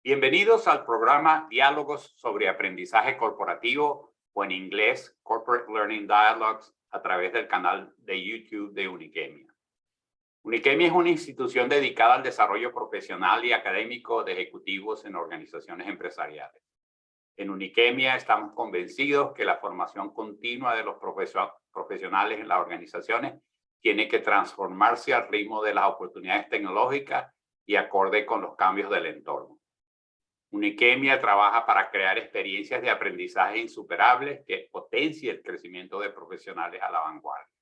Bienvenidos al programa Diálogos sobre Aprendizaje Corporativo o en inglés Corporate Learning Dialogues a través del canal de YouTube de Unikemia. Unikemia es una institución dedicada al desarrollo profesional y académico de ejecutivos en organizaciones empresariales. En Unikemia estamos convencidos que la formación continua de los profesionales en las organizaciones tiene que transformarse al ritmo de las oportunidades tecnológicas y acorde con los cambios del entorno. Unikemia trabaja para crear experiencias de aprendizaje insuperables que potencien el crecimiento de profesionales a la vanguardia,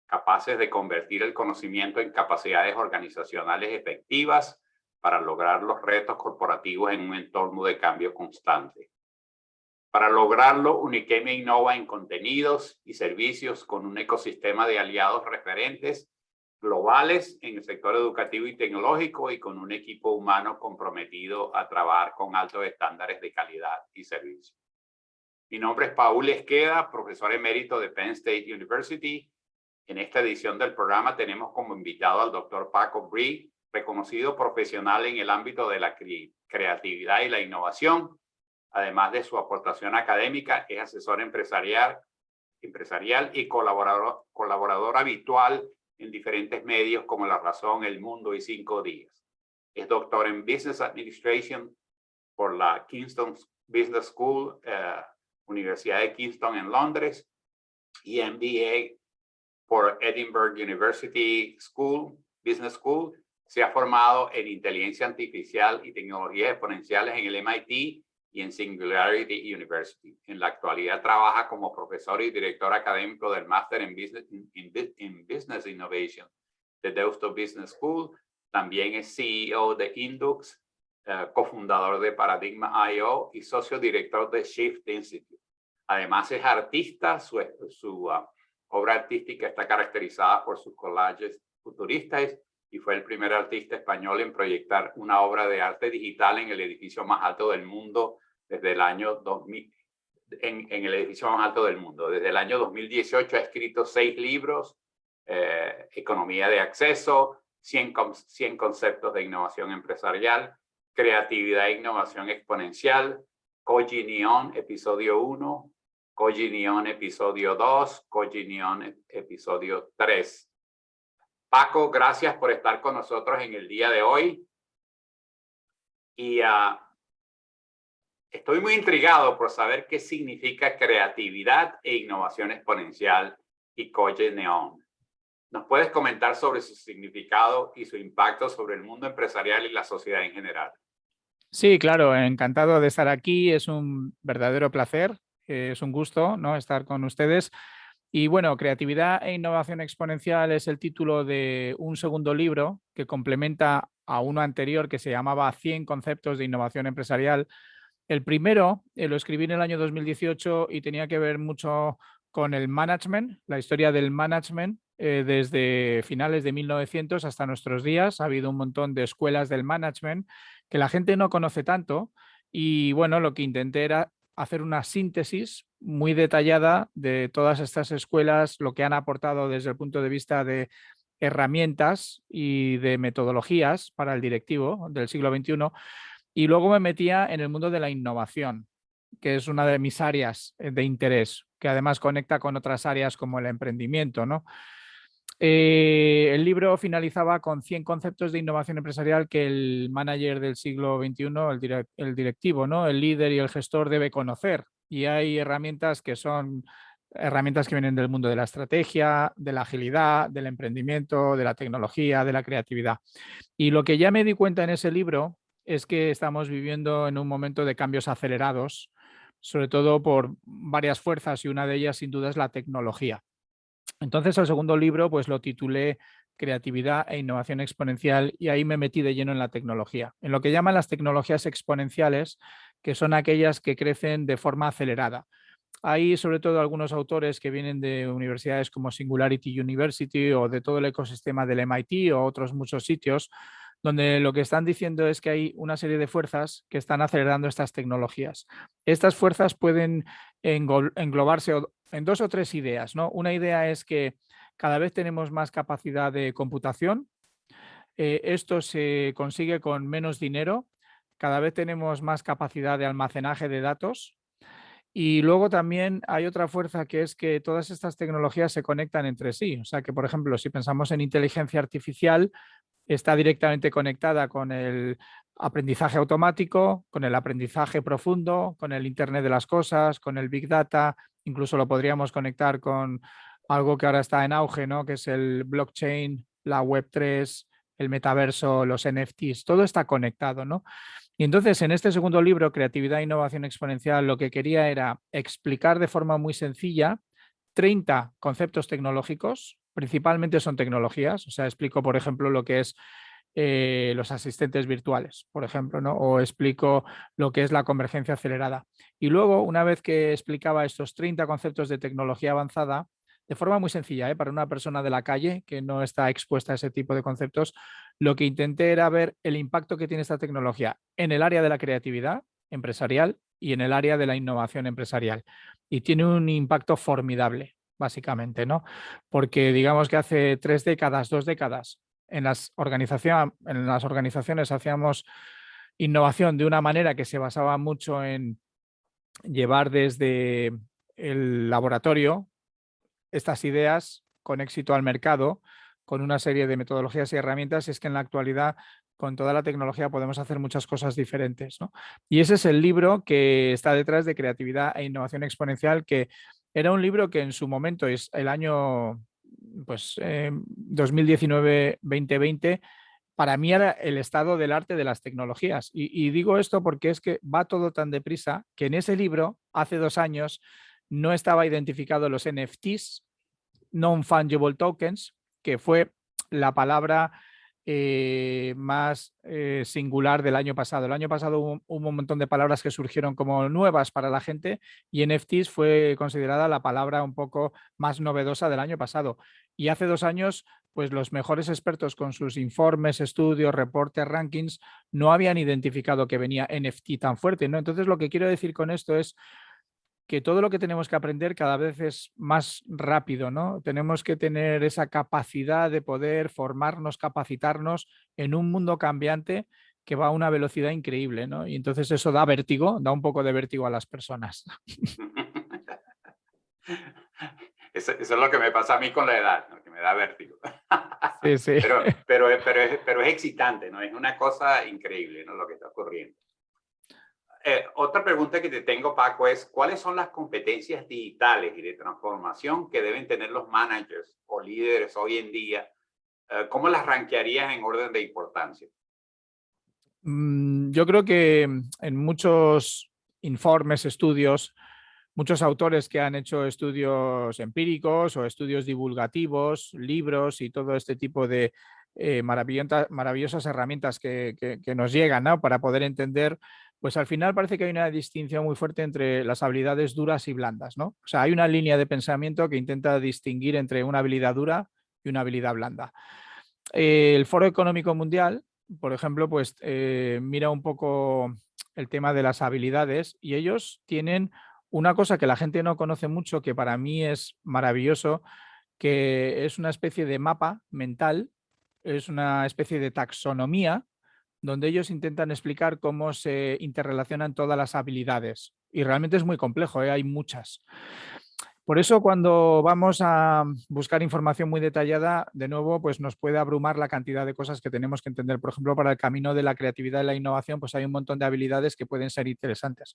capaces de convertir el conocimiento en capacidades organizacionales efectivas para lograr los retos corporativos en un entorno de cambio constante. Para lograrlo, Unikemia innova en contenidos y servicios con un ecosistema de aliados referentes globales en el sector educativo y tecnológico y con un equipo humano comprometido a trabajar con altos estándares de calidad y servicio. Mi nombre es Paul Esqueda, profesor emérito de Penn State University. En esta edición del programa tenemos como invitado al doctor Paco Brie, reconocido profesional en el ámbito de la creatividad y la innovación. Además de su aportación académica, es asesor empresarial y colaborador habitual en diferentes medios como La Razón, El Mundo y 5 Días. Es doctor en Business Administration por la Kingston Business School, Universidad de Kingston en Londres, y MBA por Edinburgh University Business School. Se ha formado en inteligencia artificial y tecnologías exponenciales en el MIT y en Singularity University. En la actualidad trabaja como profesor y director académico del Máster en Business Innovation de Deusto Business School. También es CEO de Indux, cofundador de Paradigma.io y socio director de Shift Institute. Además es artista, su obra artística está caracterizada por sus collages futuristas y fue el primer artista español en proyectar una obra de arte digital en el edificio más alto del mundo desde el año 2000. En el edificio más alto del mundo. Desde el año 2018 ha escrito 6 libros, Economía de Acceso, 100 conceptos de innovación empresarial, Creatividad e Innovación Exponencial, Koji Neon, episodio 1, Koji Neon, episodio 2, Koji Neon, episodio 3. Paco, gracias por estar con nosotros en el día de hoy. Y estoy muy intrigado por saber qué significa creatividad e innovación exponencial y Koji Neon. ¿Nos puedes comentar sobre su significado y su impacto sobre el mundo empresarial y la sociedad en general? Sí, claro, encantado de estar aquí. Es un verdadero placer, es un gusto, ¿no?, estar con ustedes. Y bueno, Creatividad e Innovación Exponencial es el título de un segundo libro que complementa a uno anterior que se llamaba 100 conceptos de innovación empresarial. El primero lo escribí en el año 2018 y tenía que ver mucho con el management, la historia del management desde finales de 1900 hasta nuestros días. Ha habido un montón de escuelas del management que la gente no conoce tanto y bueno, lo que intenté era hacer una síntesis muy detallada de todas estas escuelas, lo que han aportado desde el punto de vista de herramientas y de metodologías para el directivo del siglo XXI. Y luego me metía en el mundo de la innovación, que es una de mis áreas de interés, que además conecta con otras áreas como el emprendimiento, ¿no? El libro finalizaba con 100 conceptos de innovación empresarial que el manager del siglo XXI, el directivo, ¿no?, el líder y el gestor debe conocer. Y hay herramientas que son herramientas que vienen del mundo de la estrategia, de la agilidad, del emprendimiento, de la tecnología, de la creatividad. Y lo que ya me di cuenta en ese libro es que estamos viviendo en un momento de cambios acelerados, sobre todo por varias fuerzas, y una de ellas sin duda es la tecnología. Entonces el segundo libro pues lo titulé Creatividad e Innovación Exponencial y ahí me metí de lleno en la tecnología, en lo que llaman las tecnologías exponenciales, que son aquellas que crecen de forma acelerada. Hay sobre todo algunos autores que vienen de universidades como Singularity University o de todo el ecosistema del MIT o otros muchos sitios, donde lo que están diciendo es que hay una serie de fuerzas que están acelerando estas tecnologías. Estas fuerzas pueden englobarse en 2 o 3 ideas, ¿no? Una idea es que cada vez tenemos más capacidad de computación. Esto se consigue con menos dinero, cada vez tenemos más capacidad de almacenaje de datos. Y luego también hay otra fuerza, que es que todas estas tecnologías se conectan entre sí. O sea que, por ejemplo, si pensamos en inteligencia artificial, está directamente conectada con el aprendizaje automático, con el aprendizaje profundo, con el Internet de las cosas, con el Big Data. Incluso lo podríamos conectar con algo que ahora está en auge, ¿no? Que es el blockchain, la Web3, el metaverso, los NFTs. Todo está conectado, ¿no? Y entonces, en este segundo libro, Creatividad e Innovación Exponencial, lo que quería era explicar de forma muy sencilla 30 conceptos tecnológicos, principalmente son tecnologías. O sea, explico, por ejemplo, lo que es los asistentes virtuales, por ejemplo, ¿no? O explico lo que es la convergencia acelerada. Y luego, una vez que explicaba estos 30 conceptos de tecnología avanzada, de forma muy sencilla, para una persona de la calle que no está expuesta a ese tipo de conceptos, lo que intenté era ver el impacto que tiene esta tecnología en el área de la creatividad empresarial y en el área de la innovación empresarial. Y tiene un impacto formidable, básicamente, ¿no? Porque digamos que hace 3 décadas, 2 décadas, en las organizaciones hacíamos innovación de una manera que se basaba mucho en llevar desde el laboratorio estas ideas con éxito al mercado, con una serie de metodologías y herramientas. Y es que en la actualidad, con toda la tecnología, podemos hacer muchas cosas diferentes, ¿no? Y ese es el libro que está detrás de Creatividad e Innovación Exponencial, que era un libro que en su momento, es el año pues, 2019-2020, para mí era el estado del arte de las tecnologías. Y digo esto porque es que va todo tan deprisa que en ese libro, hace 2 años, no estaba identificado los NFTs, Non-Fungible Tokens, que fue la palabra más singular del año pasado. El año pasado hubo un montón de palabras que surgieron como nuevas para la gente, y NFTs fue considerada la palabra un poco más novedosa del año pasado. Y hace 2 años, pues los mejores expertos con sus informes, estudios, reportes, rankings, no habían identificado que venía NFT tan fuerte, ¿no? Entonces, lo que quiero decir con esto es que todo lo que tenemos que aprender cada vez es más rápido, ¿no? Tenemos que tener esa capacidad de poder formarnos, capacitarnos en un mundo cambiante que va a una velocidad increíble, ¿no? Y entonces eso da vértigo, da un poco de vértigo a las personas. Eso es lo que me pasa a mí con la edad, ¿no? Que me da vértigo. Sí, sí. Pero es excitante, ¿no? Es una cosa increíble, ¿no? Lo que está ocurriendo. Otra pregunta que te tengo, Paco, es ¿cuáles son las competencias digitales y de transformación que deben tener los managers o líderes hoy en día? ¿Cómo las rankearías en orden de importancia? Yo creo que en muchos informes, estudios, muchos autores que han hecho estudios empíricos o estudios divulgativos, libros y todo este tipo de maravillosas herramientas que nos llegan, ¿no? Para poder entender, pues al final parece que hay una distinción muy fuerte entre las habilidades duras y blandas, ¿no? O sea, hay una línea de pensamiento que intenta distinguir entre una habilidad dura y una habilidad blanda. El Foro Económico Mundial, por ejemplo, pues mira un poco el tema de las habilidades, y ellos tienen una cosa que la gente no conoce mucho, que para mí es maravilloso, que es una especie de mapa mental, es una especie de taxonomía, donde ellos intentan explicar cómo se interrelacionan todas las habilidades. Y realmente es muy complejo, hay muchas. Por eso, cuando vamos a buscar información muy detallada, de nuevo, pues nos puede abrumar la cantidad de cosas que tenemos que entender. Por ejemplo, para el camino de la creatividad y la innovación, pues hay un montón de habilidades que pueden ser interesantes.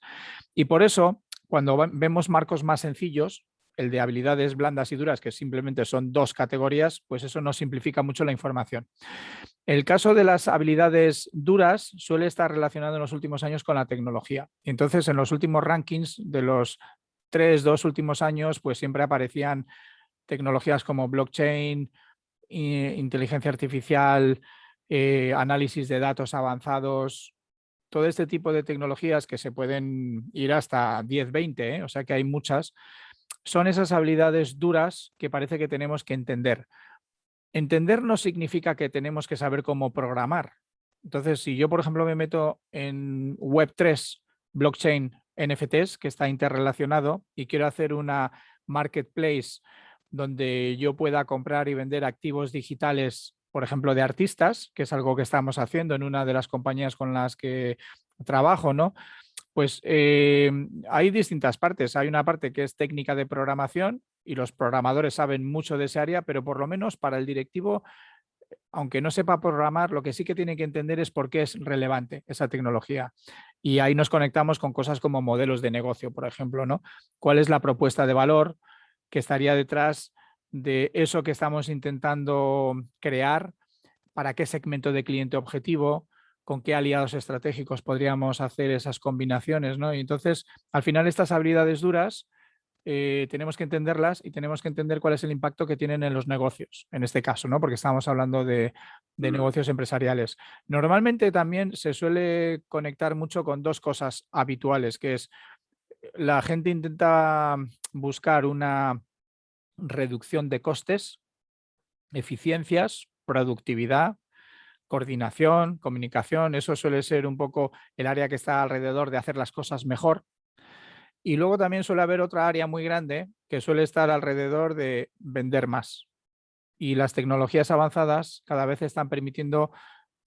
Y por eso, cuando vemos marcos más sencillos, el de habilidades blandas y duras, que simplemente son 2 categorías, pues eso nos simplifica mucho la información. El caso de las habilidades duras suele estar relacionado en los últimos años con la tecnología. Entonces, en los últimos rankings de los 2 últimos años, pues siempre aparecían tecnologías como blockchain, inteligencia artificial, análisis de datos avanzados, todo este tipo de tecnologías que se pueden ir hasta 10, 20, o sea que hay muchas, son esas habilidades duras que parece que tenemos que entender. Entender no significa que tenemos que saber cómo programar. Entonces, si yo, por ejemplo, me meto en Web3, blockchain, NFTs, que está interrelacionado, y quiero hacer una marketplace donde yo pueda comprar y vender activos digitales por ejemplo, de artistas, que es algo que estamos haciendo en una de las compañías con las que trabajo, ¿no? Pues hay distintas partes. Hay una parte que es técnica de programación y los programadores saben mucho de esa área, pero por lo menos para el directivo, aunque no sepa programar, lo que sí que tiene que entender es por qué es relevante esa tecnología. Y ahí nos conectamos con cosas como modelos de negocio, por ejemplo, ¿no? ¿Cuál es la propuesta de valor que estaría detrás de eso que estamos intentando crear? ¿Para qué segmento de cliente objetivo? ¿Con qué aliados estratégicos podríamos hacer esas combinaciones, ¿no? Y entonces, al final, estas habilidades duras tenemos que entenderlas y tenemos que entender cuál es el impacto que tienen en los negocios, en este caso, ¿no? Porque estamos hablando de Mm, negocios empresariales. Normalmente también se suele conectar mucho con dos cosas habituales, que es la gente intenta buscar una reducción de costes, eficiencias, productividad, coordinación, comunicación. Eso suele ser un poco el área que está alrededor de hacer las cosas mejor. Y luego también suele haber otra área muy grande que suele estar alrededor de vender más. Y las tecnologías avanzadas cada vez están permitiendo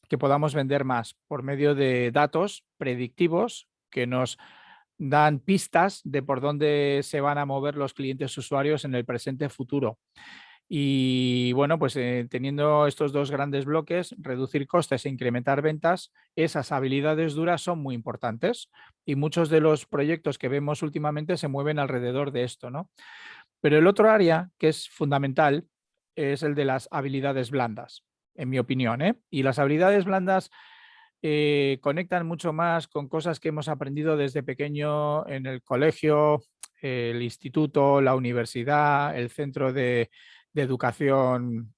que podamos vender más por medio de datos predictivos que nos dan pistas de por dónde se van a mover los clientes usuarios en el presente futuro. Y bueno, pues teniendo estos dos grandes bloques, reducir costes e incrementar ventas, esas habilidades duras son muy importantes y muchos de los proyectos que vemos últimamente se mueven alrededor de esto, ¿no? Pero el otro área que es fundamental es el de las habilidades blandas, en mi opinión, ¿eh? Y las habilidades blandas conectan mucho más con cosas que hemos aprendido desde pequeño en el colegio, el instituto, la universidad, el centro de educación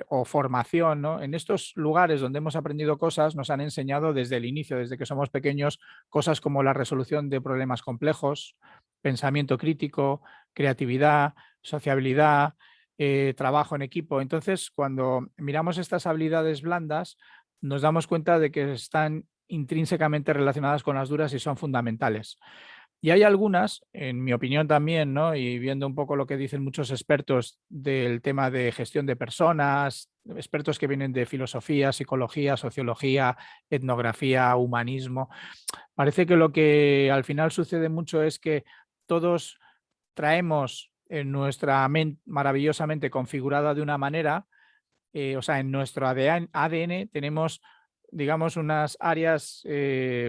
o formación, ¿no? En estos lugares donde hemos aprendido cosas, nos han enseñado desde el inicio, desde que somos pequeños, cosas como la resolución de problemas complejos, pensamiento crítico, creatividad, sociabilidad, trabajo en equipo. Entonces, cuando miramos estas habilidades blandas, nos damos cuenta de que están intrínsecamente relacionadas con las duras y son fundamentales. Y hay algunas, en mi opinión también, ¿no? Y viendo un poco lo que dicen muchos expertos del tema de gestión de personas, expertos que vienen de filosofía, psicología, sociología, etnografía, humanismo, parece que lo que al final sucede mucho es que todos traemos en nuestra mente maravillosamente configurada de una manera, o sea, en nuestro ADN tenemos, digamos, unas áreas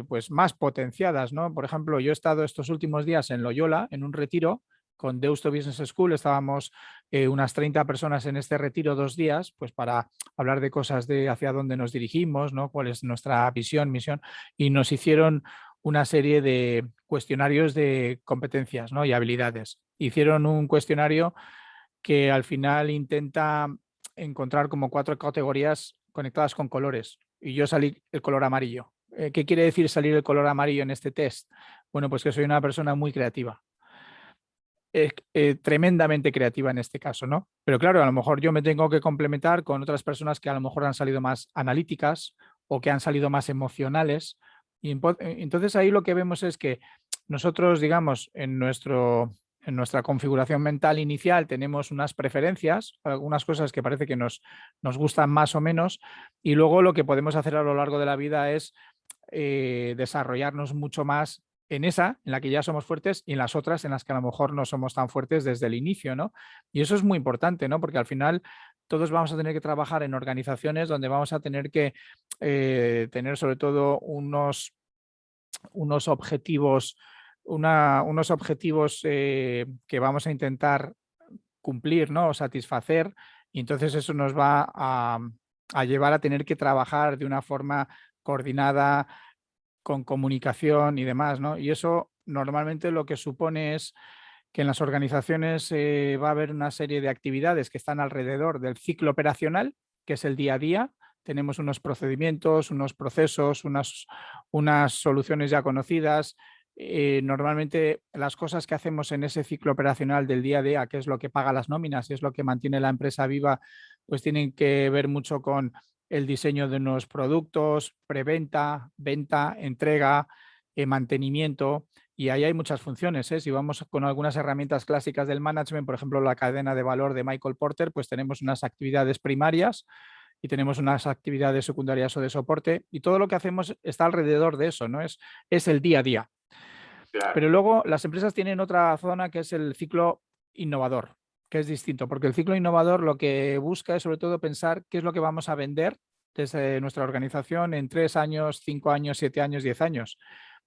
pues más potenciadas, ¿no? Por ejemplo, yo he estado estos últimos días en Loyola, en un retiro con Deusto Business School, estábamos unas 30 personas en este retiro 2 días, pues para hablar de cosas de hacia dónde nos dirigimos, ¿no? Cuál es nuestra visión, misión, y nos hicieron una serie de cuestionarios de competencias, ¿no? Y habilidades. Hicieron un cuestionario que al final intenta encontrar como 4 categorías conectadas con colores y yo salí el color amarillo. ¿Qué quiere decir salir el color amarillo en este test? Bueno, pues que soy una persona muy creativa, tremendamente creativa en este caso, ¿no? Pero claro, a lo mejor yo me tengo que complementar con otras personas que a lo mejor han salido más analíticas o que han salido más emocionales. Y entonces ahí lo que vemos es que nosotros, digamos, en nuestra configuración mental inicial tenemos unas preferencias, algunas cosas que parece que nos gustan más o menos, y luego lo que podemos hacer a lo largo de la vida es desarrollarnos mucho más en esa, en la que ya somos fuertes, y en las otras en las que a lo mejor no somos tan fuertes desde el inicio, ¿no? Y eso es muy importante, ¿no? Porque al final todos vamos a tener que trabajar en organizaciones donde vamos a tener que tener sobre todo unos objetivos, unos objetivos que vamos a intentar cumplir, ¿no? O satisfacer, y entonces eso nos va a llevar a tener que trabajar de una forma coordinada, con comunicación y demás, ¿no? Y eso normalmente lo que supone es que en las organizaciones va a haber una serie de actividades que están alrededor del ciclo operacional, que es el día a día. Tenemos unos procedimientos, unos procesos, unas soluciones ya conocidas. Normalmente las cosas que hacemos en ese ciclo operacional del día a día, que es lo que paga las nóminas y es lo que mantiene la empresa viva, pues tienen que ver mucho con el diseño de nuevos productos, preventa, venta, entrega, mantenimiento. Y ahí hay muchas funciones, ¿eh? Si vamos con algunas herramientas clásicas del management, por ejemplo, la cadena de valor de Michael Porter, pues tenemos unas actividades primarias y tenemos unas actividades secundarias o de soporte y todo lo que hacemos está alrededor de eso, ¿no? Es el día a día. Claro. Pero luego las empresas tienen otra zona que es el ciclo innovador, que es distinto, porque el ciclo innovador lo que busca es sobre todo pensar qué es lo que vamos a vender desde nuestra organización en 3 años, 5 años, 7 años, 10 años.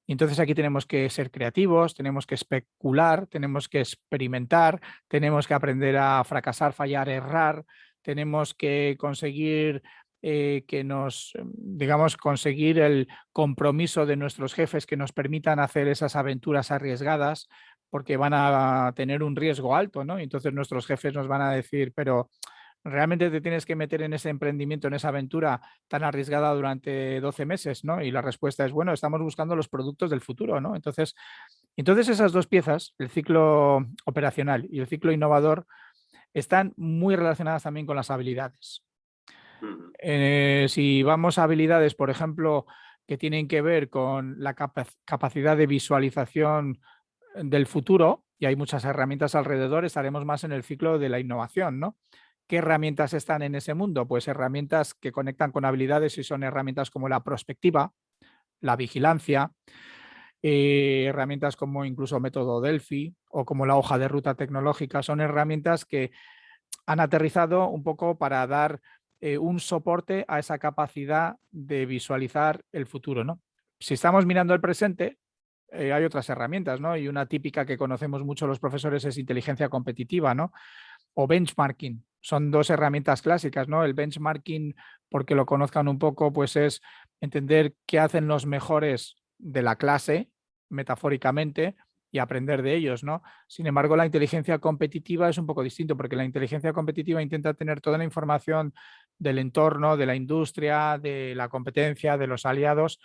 Y entonces aquí tenemos que ser creativos, tenemos que especular, tenemos que experimentar, tenemos que aprender a fracasar, fallar, errar, tenemos que conseguir digamos, conseguir el compromiso de nuestros jefes que nos permitan hacer esas aventuras arriesgadas porque van a tener un riesgo alto, ¿no? Y entonces nuestros jefes nos van a decir, pero ¿realmente te tienes que meter en ese emprendimiento, en esa aventura tan arriesgada durante 12 meses? ¿No? Y la respuesta es, bueno, estamos buscando los productos del futuro, ¿no? Entonces esas dos piezas, el ciclo operacional y el ciclo innovador, están muy relacionadas también con las habilidades. Si vamos a habilidades, por ejemplo, que tienen que ver con la capacidad de visualización del futuro, y hay muchas herramientas alrededor, estaremos más en el ciclo de la innovación, ¿no? ¿Qué herramientas están en ese mundo? Pues herramientas que conectan con habilidades y son herramientas como la prospectiva, la vigilancia, herramientas como incluso método Delphi o como la hoja de ruta tecnológica, son herramientas que han aterrizado un poco para dar un soporte a esa capacidad de visualizar el futuro, ¿no? Si estamos mirando el presente, hay otras herramientas, ¿no? Y una típica que conocemos mucho los profesores es inteligencia competitiva, ¿no? O benchmarking. Son dos herramientas clásicas, ¿no? El benchmarking, porque lo conozcan un poco, pues es entender qué hacen los mejores de la clase, metafóricamente, y aprender de ellos, ¿no? Sin embargo, la inteligencia competitiva es un poco distinto, porque la inteligencia competitiva intenta tener toda la información del entorno, de la industria, de la competencia, de los aliados,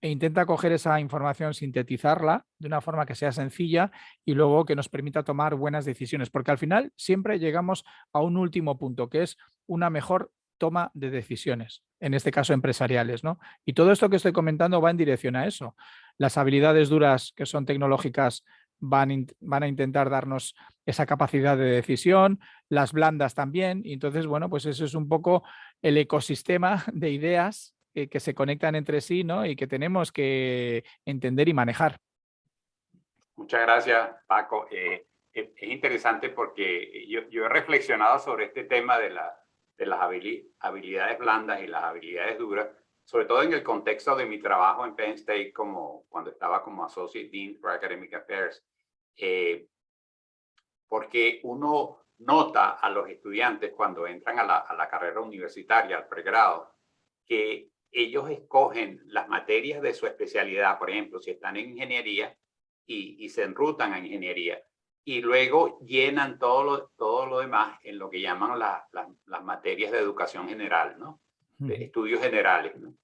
e intenta coger esa información, sintetizarla de una forma que sea sencilla y luego que nos permita tomar buenas decisiones, porque al final siempre llegamos a un último punto, que es una mejor toma de decisiones, en este caso empresariales, ¿no? Y todo esto que estoy comentando va en dirección a eso. Las habilidades duras, que son tecnológicas, van a intentar darnos esa capacidad de decisión, las blandas también, y entonces, bueno, pues eso es un poco el ecosistema de ideas que se conectan entre sí, ¿no? Y que tenemos que entender y manejar. Muchas gracias, Paco. Es interesante porque yo he reflexionado sobre este tema de las habilidades blandas y las habilidades duras, sobre todo en el contexto de mi trabajo en Penn State, cuando estaba como Associate Dean for Academic Affairs, porque uno nota a los estudiantes cuando entran a la carrera universitaria, al pregrado, que ellos escogen las materias de su especialidad, por ejemplo, si están en ingeniería y se enrutan a ingeniería, y luego llenan todo lo demás en lo que llaman las materias de educación general, ¿no? De estudios generales, ¿no?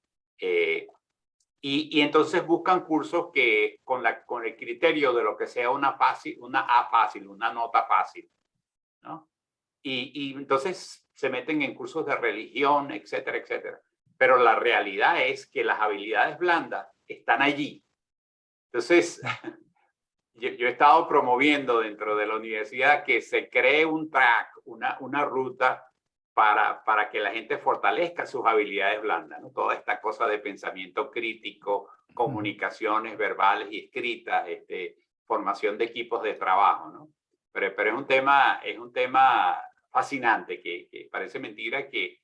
Y entonces buscan cursos que con el criterio de lo que sea una A fácil, una nota fácil, ¿no? Y entonces se meten en cursos de religión, etcétera, etcétera. Pero la realidad es que las habilidades blandas están allí. Entonces, yo he estado promoviendo dentro de la universidad que se cree un track, una ruta para que la gente fortalezca sus habilidades blandas, ¿no? Toda esta cosa de pensamiento crítico, comunicaciones verbales y escritas, formación de equipos de trabajo, ¿no? Pero es un tema fascinante que parece mentira que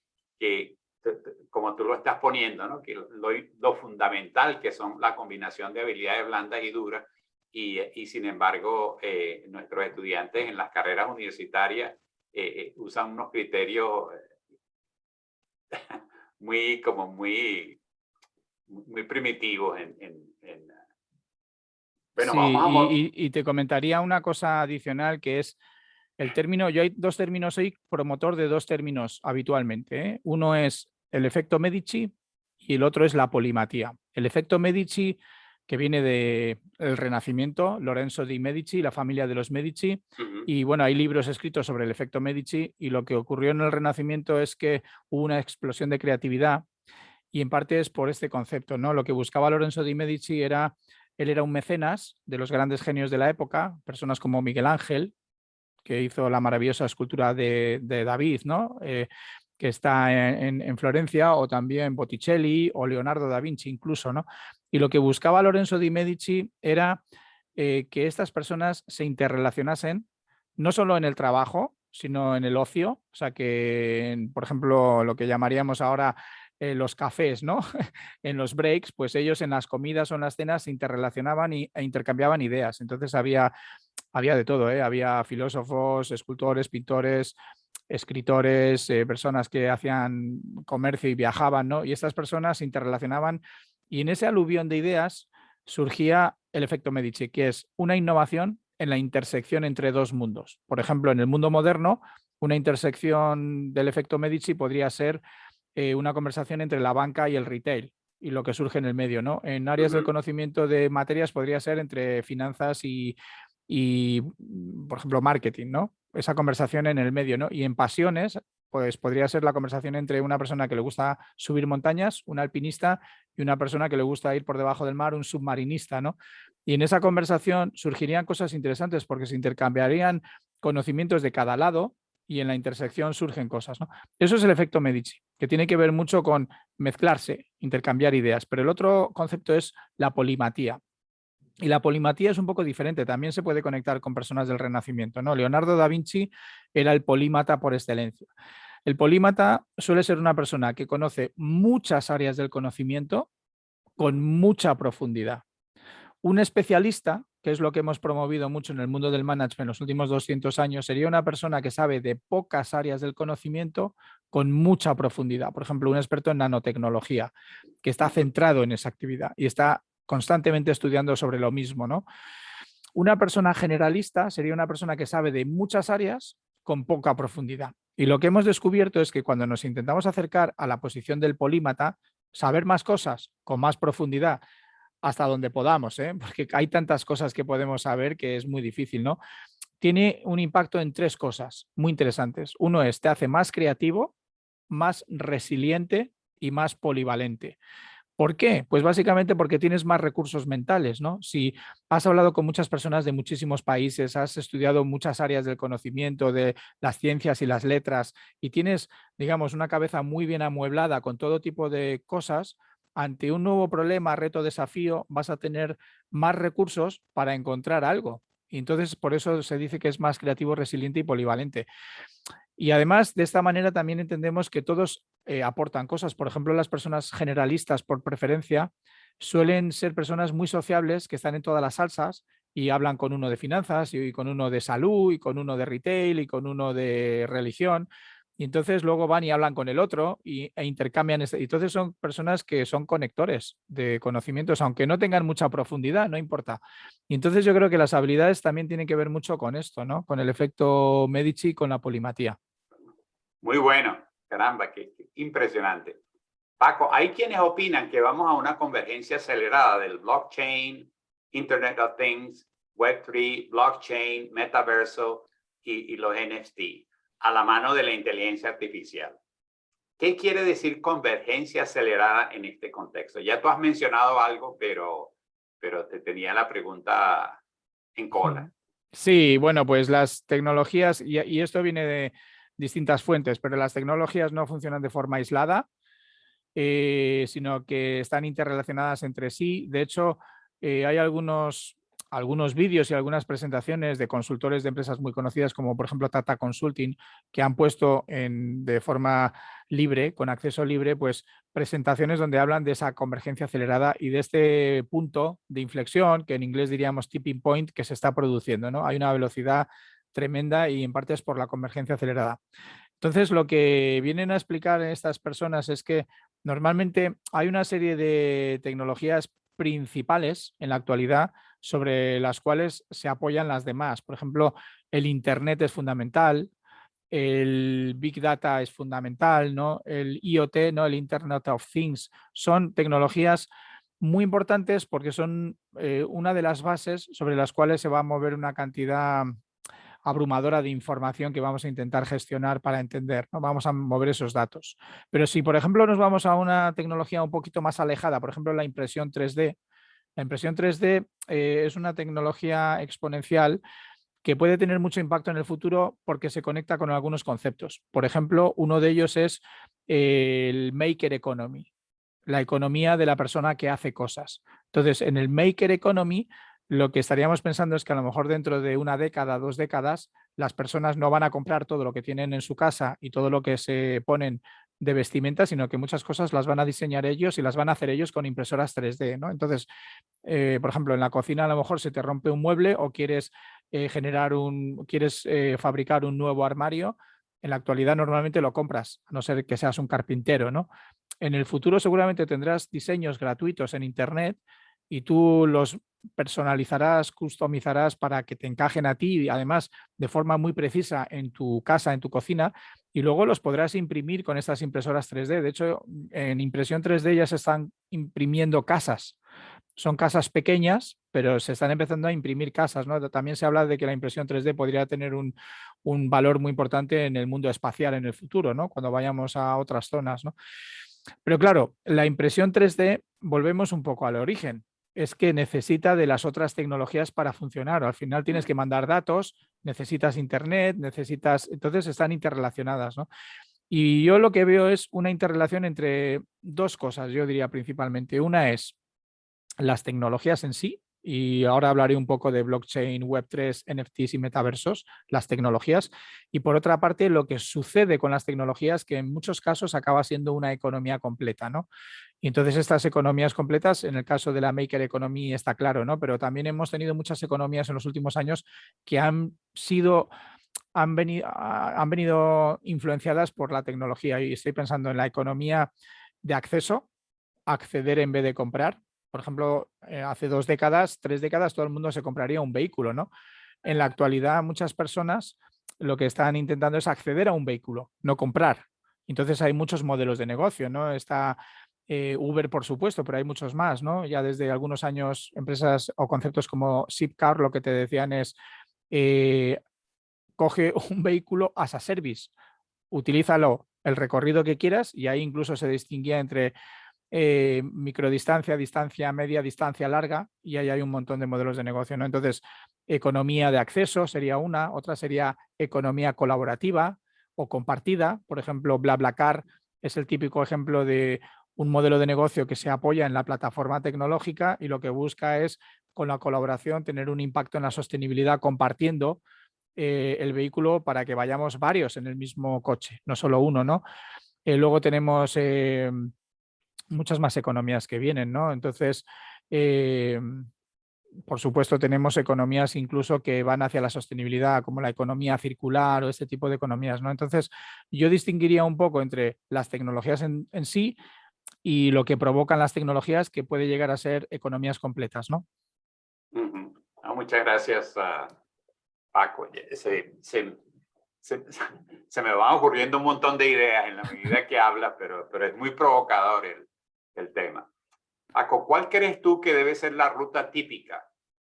como tú lo estás poniendo, ¿no? Que lo fundamental que son la combinación de habilidades blandas y duras y sin embargo nuestros estudiantes en las carreras universitarias usan unos criterios muy primitivos bueno, Sí, vamos a... y te comentaría una cosa adicional que es el término, yo hay dos términos, soy promotor de dos términos habitualmente, ¿eh? Uno es el efecto Medici y el otro es la polimatía. El efecto Medici, que viene del Renacimiento, Lorenzo di Medici, la familia de los Medici, y bueno, hay libros escritos sobre el efecto Medici y lo que ocurrió en el Renacimiento es que hubo una explosión de creatividad y en parte es por este concepto, ¿no? Lo que buscaba Lorenzo di Medici era, él era un mecenas de los grandes genios de la época, personas como Miguel Ángel, que hizo la maravillosa escultura de David, ¿no? que está en Florencia, o también Botticelli o Leonardo da Vinci incluso, ¿no? Y lo que buscaba Lorenzo di Medici era que estas personas se interrelacionasen no solo en el trabajo, sino en el ocio, o sea que, por ejemplo, lo que llamaríamos ahora los cafés, ¿no? En los breaks, pues ellos en las comidas o en las cenas se interrelacionaban e intercambiaban ideas. Entonces había de todo, ¿eh? Había filósofos, escultores, pintores, escritores, personas que hacían comercio y viajaban, ¿no? Y estas personas se interrelacionaban y en ese aluvión de ideas surgía el efecto Medici, que es una innovación en la intersección entre dos mundos. Por ejemplo, en el mundo moderno, una intersección del efecto Medici podría ser una conversación entre la banca y el retail y lo que surge en el medio, ¿no? En áreas del conocimiento de materias podría ser entre finanzas y, por ejemplo, marketing, ¿no? Esa conversación en el medio, ¿no? Y en pasiones, pues podría ser la conversación entre una persona que le gusta subir montañas, un alpinista, y una persona que le gusta ir por debajo del mar, un submarinista, ¿no? Y en esa conversación surgirían cosas interesantes porque se intercambiarían conocimientos de cada lado y en la intersección surgen cosas, ¿no? Eso es el efecto Medici, que tiene que ver mucho con mezclarse, intercambiar ideas, pero el otro concepto es la polimatía. Y la polimatía es un poco diferente, también se puede conectar con personas del Renacimiento, ¿no? Leonardo da Vinci era el polímata por excelencia. El polímata suele ser una persona que conoce muchas áreas del conocimiento con mucha profundidad. Un especialista, que es lo que hemos promovido mucho en el mundo del management en los últimos 200 años, sería una persona que sabe de pocas áreas del conocimiento con mucha profundidad. Por ejemplo, un experto en nanotecnología, que está centrado en esa actividad y está constantemente estudiando sobre lo mismo, ¿no? Una persona generalista sería una persona que sabe de muchas áreas con poca profundidad. Y lo que hemos descubierto es que cuando nos intentamos acercar a la posición del polímata, saber más cosas con más profundidad hasta donde podamos, ¿eh? Porque hay tantas cosas que podemos saber que es muy difícil, ¿no? Tiene un impacto en tres cosas muy interesantes. Uno es, te hace más creativo, más resiliente y más polivalente. ¿Por qué? Pues básicamente porque tienes más recursos mentales, ¿no? Si has hablado con muchas personas de muchísimos países, has estudiado muchas áreas del conocimiento, de las ciencias y las letras, y tienes, digamos, una cabeza muy bien amueblada con todo tipo de cosas, ante un nuevo problema, reto, desafío, vas a tener más recursos para encontrar algo. Y entonces, por eso se dice que es más creativo, resiliente y polivalente. Y además, de esta manera también entendemos que todos aportan cosas. Por ejemplo, las personas generalistas por preferencia suelen ser personas muy sociables que están en todas las salsas y hablan con uno de finanzas y con uno de salud y con uno de retail y con uno de religión. Y entonces luego van y hablan con el otro e intercambian. Entonces son personas que son conectores de conocimientos, aunque no tengan mucha profundidad, no importa. Y entonces yo creo que las habilidades también tienen que ver mucho con esto, ¿no? Con el efecto Medici y con la polimatía. Muy bueno, caramba, qué impresionante. Paco, hay quienes opinan que vamos a una convergencia acelerada del blockchain, Internet of Things, Web3, blockchain, metaverso y los NFT, a la mano de la inteligencia artificial. ¿Qué quiere decir convergencia acelerada en este contexto? Ya tú has mencionado algo, pero te tenía la pregunta en cola. Sí, bueno, pues las tecnologías, y esto viene de distintas fuentes, pero las tecnologías no funcionan de forma aislada, sino que están interrelacionadas entre sí. De hecho, hay algunos vídeos y algunas presentaciones de consultores de empresas muy conocidas, como por ejemplo Tata Consulting, que han puesto de forma libre, con acceso libre, pues presentaciones donde hablan de esa convergencia acelerada y de este punto de inflexión, que en inglés diríamos tipping point, que se está produciendo, ¿no? Hay una velocidad tremenda y en parte es por la convergencia acelerada. Entonces, lo que vienen a explicar estas personas es que normalmente hay una serie de tecnologías principales en la actualidad sobre las cuales se apoyan las demás. Por ejemplo, el Internet es fundamental, el Big Data es fundamental, ¿no? El IoT, ¿no? El Internet of Things, son tecnologías muy importantes porque son una de las bases sobre las cuales se va a mover una cantidad abrumadora de información que vamos a intentar gestionar para entender, ¿no? Vamos a mover esos datos. Pero si, por ejemplo, nos vamos a una tecnología un poquito más alejada, por ejemplo, la impresión 3D, la impresión 3D es una tecnología exponencial que puede tener mucho impacto en el futuro porque se conecta con algunos conceptos. Por ejemplo, uno de ellos es el Maker Economy, la economía de la persona que hace cosas. Entonces, en el Maker Economy, lo que estaríamos pensando es que a lo mejor dentro de una década, 2 décadas, las personas no van a comprar todo lo que tienen en su casa y todo lo que se ponen de vestimenta, sino que muchas cosas las van a diseñar ellos y las van a hacer ellos con impresoras 3D, ¿no? Entonces, por ejemplo, en la cocina a lo mejor se te rompe un mueble o quieres fabricar un nuevo armario. En la actualidad normalmente lo compras, a no ser que seas un carpintero, ¿no? En el futuro seguramente tendrás diseños gratuitos en Internet y tú los personalizarás, customizarás para que te encajen a ti y además de forma muy precisa en tu casa, en tu cocina, y luego los podrás imprimir con estas impresoras 3D. De hecho, en impresión 3D ya se están imprimiendo casas. Son casas pequeñas, pero se están empezando a imprimir casas, ¿no? También se habla de que la impresión 3D podría tener un valor muy importante en el mundo espacial en el futuro, ¿no? Cuando vayamos a otras zonas, ¿no? Pero claro, la impresión 3D, volvemos un poco al origen, es que necesita de las otras tecnologías para funcionar. Al final tienes que mandar datos, necesitas internet, entonces están interrelacionadas, ¿no? Y yo lo que veo es una interrelación entre dos cosas, yo diría principalmente. Una es las tecnologías en sí, y ahora hablaré un poco de blockchain, Web3, NFTs y metaversos, las tecnologías, y por otra parte lo que sucede con las tecnologías, que en muchos casos acaba siendo una economía completa, ¿no? Y entonces estas economías completas, en el caso de la Maker Economy está claro, ¿no? Pero también hemos tenido muchas economías en los últimos años que han venido influenciadas por la tecnología, y estoy pensando en la economía de acceso, acceder en vez de comprar. Por ejemplo, hace 2 décadas, 3 décadas, todo el mundo se compraría un vehículo, ¿no? En la actualidad, muchas personas lo que están intentando es acceder a un vehículo, no comprar. Entonces hay muchos modelos de negocio, ¿no? Está Uber, por supuesto, pero hay muchos más, ¿no? Ya desde algunos años, empresas o conceptos como Zipcar lo que te decían es eh, coge un vehículo as a service, utilízalo el recorrido que quieras, y ahí incluso se distinguía entre microdistancia, distancia media, distancia larga, y ahí hay un montón de modelos de negocio, ¿no? Entonces, economía de acceso sería una, otra sería economía colaborativa o compartida. Por ejemplo, BlaBlaCar es el típico ejemplo de un modelo de negocio que se apoya en la plataforma tecnológica y lo que busca es, con la colaboración, tener un impacto en la sostenibilidad compartiendo el vehículo para que vayamos varios en el mismo coche, no solo uno, ¿no? Luego tenemos muchas más economías que vienen, ¿no? Entonces, eh, por supuesto, tenemos economías incluso que van hacia la sostenibilidad, como la economía circular o este tipo de economías, ¿no? Entonces, yo distinguiría un poco entre las tecnologías en sí y lo que provocan las tecnologías, que puede llegar a ser economías completas, ¿no? Muchas gracias, Paco. Se, se me van ocurriendo un montón de ideas en la medida que hablas, pero es muy provocador el tema. Paco, ¿cuál crees tú que debe ser la ruta típica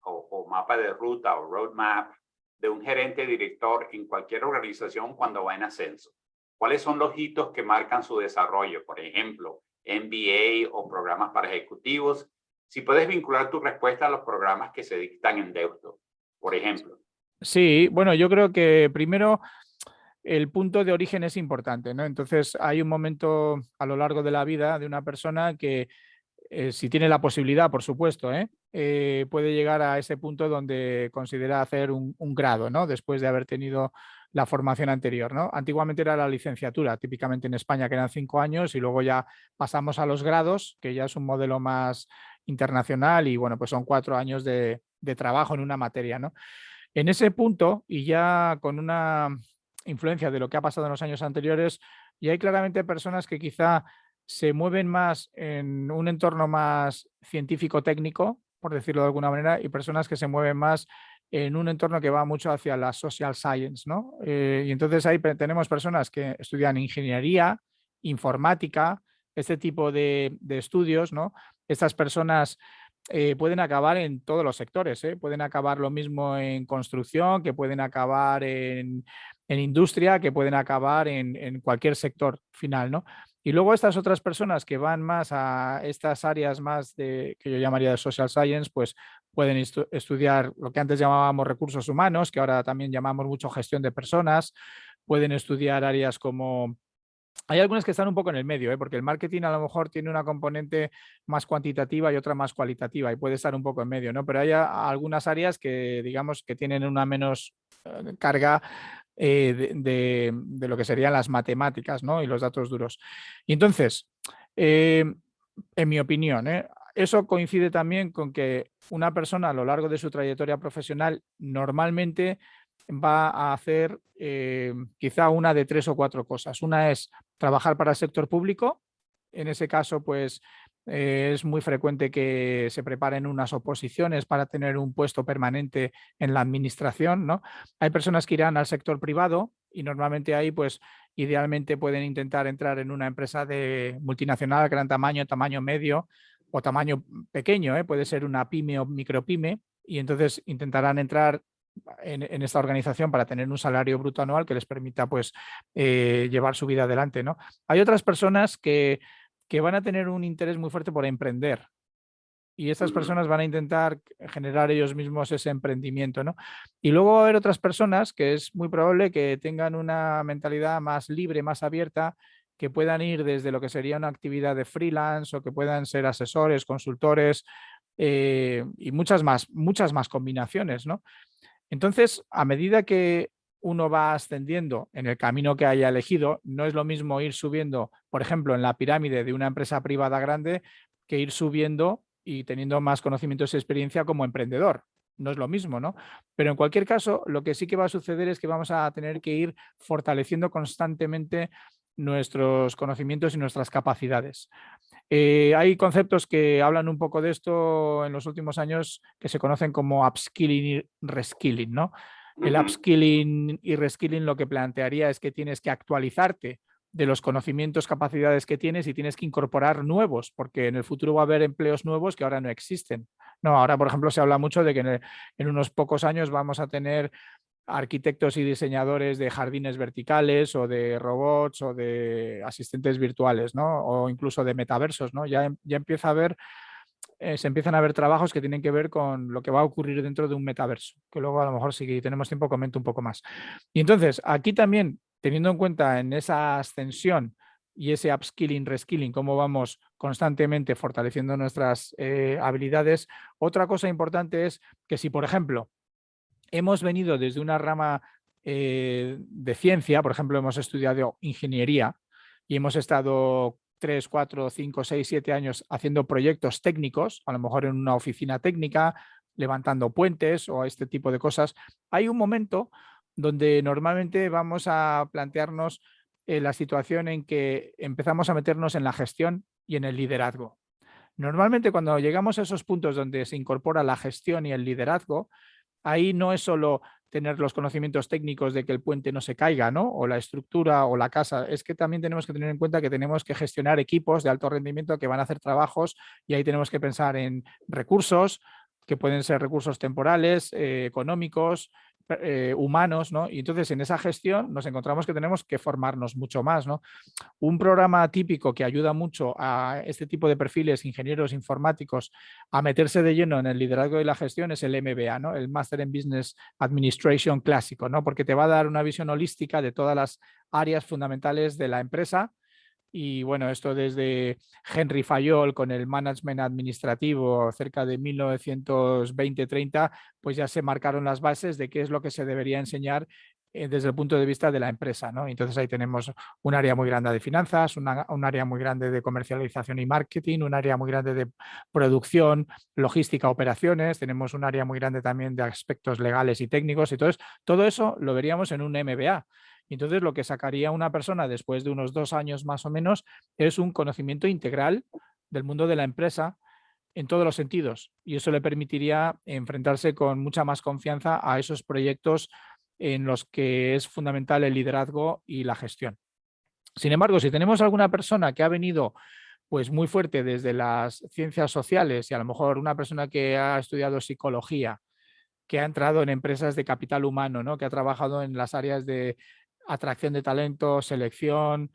o mapa de ruta o roadmap de un gerente director en cualquier organización cuando va en ascenso? ¿Cuáles son los hitos que marcan su desarrollo? Por ejemplo, MBA o programas para ejecutivos. Si puedes vincular tu respuesta a los programas que se dictan en Deusto, por ejemplo. Sí, bueno, yo creo que primero el punto de origen es importante, ¿no? Entonces hay un momento a lo largo de la vida de una persona que si tiene la posibilidad, por supuesto, puede llegar a ese punto donde considera hacer un grado, ¿no? Después de haber tenido la formación anterior, ¿no? Antiguamente era la licenciatura, típicamente en España, que eran 5 años, y luego ya pasamos a los grados, que ya es un modelo más internacional, y bueno, pues son 4 años de trabajo en una materia, ¿no? En ese punto, y ya con una influencia de lo que ha pasado en los años anteriores, y hay claramente personas que quizá se mueven más en un entorno más científico-técnico, por decirlo de alguna manera, y personas que se mueven más en un entorno que va mucho hacia la social science, ¿no? Y entonces ahí tenemos personas que estudian ingeniería, informática, este tipo de estudios, ¿no? Estas personas pueden acabar en todos los sectores, pueden acabar lo mismo en construcción, que pueden acabar en industria, que pueden acabar en cualquier sector final, ¿no? Y luego estas otras personas que van más a estas áreas más que yo llamaría de social science, pues pueden estudiar lo que antes llamábamos recursos humanos, que ahora también llamamos mucho gestión de personas, pueden estudiar áreas como... Hay algunas que están un poco en el medio, porque el marketing a lo mejor tiene una componente más cuantitativa y otra más cualitativa y puede estar un poco en medio, ¿no? Pero hay algunas áreas que, digamos, que tienen una menos carga de lo que serían las matemáticas, ¿no? Y los datos duros. Y entonces, en mi opinión, eso coincide también con que una persona a lo largo de su trayectoria profesional normalmente va a hacer quizá una de 3 o 4 cosas. Una es trabajar para el sector público. En ese caso, pues es muy frecuente que se preparen unas oposiciones para tener un puesto permanente en la administración, ¿no? Hay personas que irán al sector privado y normalmente ahí, pues idealmente pueden intentar entrar en una empresa de multinacional, gran tamaño, tamaño medio o tamaño pequeño, puede ser una pyme o micropyme, y entonces intentarán entrar en esta organización para tener un salario bruto anual que les permita pues llevar su vida adelante, ¿no? Hay otras personas que van a tener un interés muy fuerte por emprender y estas personas van a intentar generar ellos mismos ese emprendimiento, ¿no? Y luego va a haber otras personas que es muy probable que tengan una mentalidad más libre, más abierta, que puedan ir desde lo que sería una actividad de freelance o que puedan ser asesores, consultores y muchas más combinaciones, ¿no? Entonces, a medida que uno va ascendiendo en el camino que haya elegido, no es lo mismo ir subiendo, por ejemplo, en la pirámide de una empresa privada grande, que ir subiendo y teniendo más conocimientos y experiencia como emprendedor. No es lo mismo, ¿no? Pero en cualquier caso, lo que sí que va a suceder es que vamos a tener que ir fortaleciendo constantemente nuestros conocimientos y nuestras capacidades. Hay conceptos que hablan un poco de esto en los últimos años que se conocen como upskilling y reskilling, ¿no? El upskilling y reskilling lo que plantearía es que tienes que actualizarte de los conocimientos, capacidades que tienes y tienes que incorporar nuevos, porque en el futuro va a haber empleos nuevos que ahora no existen. No, ahora, por ejemplo, se habla mucho de que en unos pocos años vamos a tener arquitectos y diseñadores de jardines verticales o de robots o de asistentes virtuales, ¿no? O incluso de metaversos, ¿no? Ya empieza a haber, se empiezan a ver trabajos que tienen que ver con lo que va a ocurrir dentro de un metaverso, que luego a lo mejor si tenemos tiempo comento un poco más. Y entonces, aquí también, teniendo en cuenta en esa ascensión y ese upskilling, reskilling, cómo vamos constantemente fortaleciendo nuestras habilidades, otra cosa importante es que si, por ejemplo, hemos venido desde una rama de ciencia, por ejemplo, hemos estudiado ingeniería y hemos estado 3, 4, 5, 6, 7 años haciendo proyectos técnicos, a lo mejor en una oficina técnica, levantando puentes o este tipo de cosas. Hay un momento donde normalmente vamos a plantearnos la situación en que empezamos a meternos en la gestión y en el liderazgo. Normalmente cuando llegamos a esos puntos donde se incorpora la gestión y el liderazgo, ahí no es solo tener los conocimientos técnicos de que el puente no se caiga, ¿no? O la estructura o la casa. Es que también tenemos que tener en cuenta que tenemos que gestionar equipos de alto rendimiento que van a hacer trabajos y ahí tenemos que pensar en recursos, que pueden ser recursos temporales, económicos, humanos, ¿no? Y entonces en esa gestión nos encontramos que tenemos que formarnos mucho más, ¿no? Un programa típico que ayuda mucho a este tipo de perfiles, ingenieros informáticos, a meterse de lleno en el liderazgo y la gestión es el MBA, ¿no? El Master in Business Administration clásico, ¿no? Porque te va a dar una visión holística de todas las áreas fundamentales de la empresa. Y bueno, esto desde Henry Fayol con el management administrativo cerca de 1920-30, pues ya se marcaron las bases de qué es lo que se debería enseñar desde el punto de vista de la empresa, ¿no? Entonces ahí tenemos un área muy grande de finanzas, un área muy grande de comercialización y marketing, un área muy grande de producción, logística, operaciones, tenemos un área muy grande también de aspectos legales y técnicos. Entonces, todo eso lo veríamos en un MBA. Entonces, lo que sacaría una persona después de unos 2 años más o menos es un conocimiento integral del mundo de la empresa en todos los sentidos. Y eso le permitiría enfrentarse con mucha más confianza a esos proyectos en los que es fundamental el liderazgo y la gestión. Sin embargo, si tenemos alguna persona que ha venido pues muy fuerte desde las ciencias sociales y a lo mejor una persona que ha estudiado psicología, que ha entrado en empresas de capital humano, ¿no? Que ha trabajado en las áreas de atracción de talento, selección,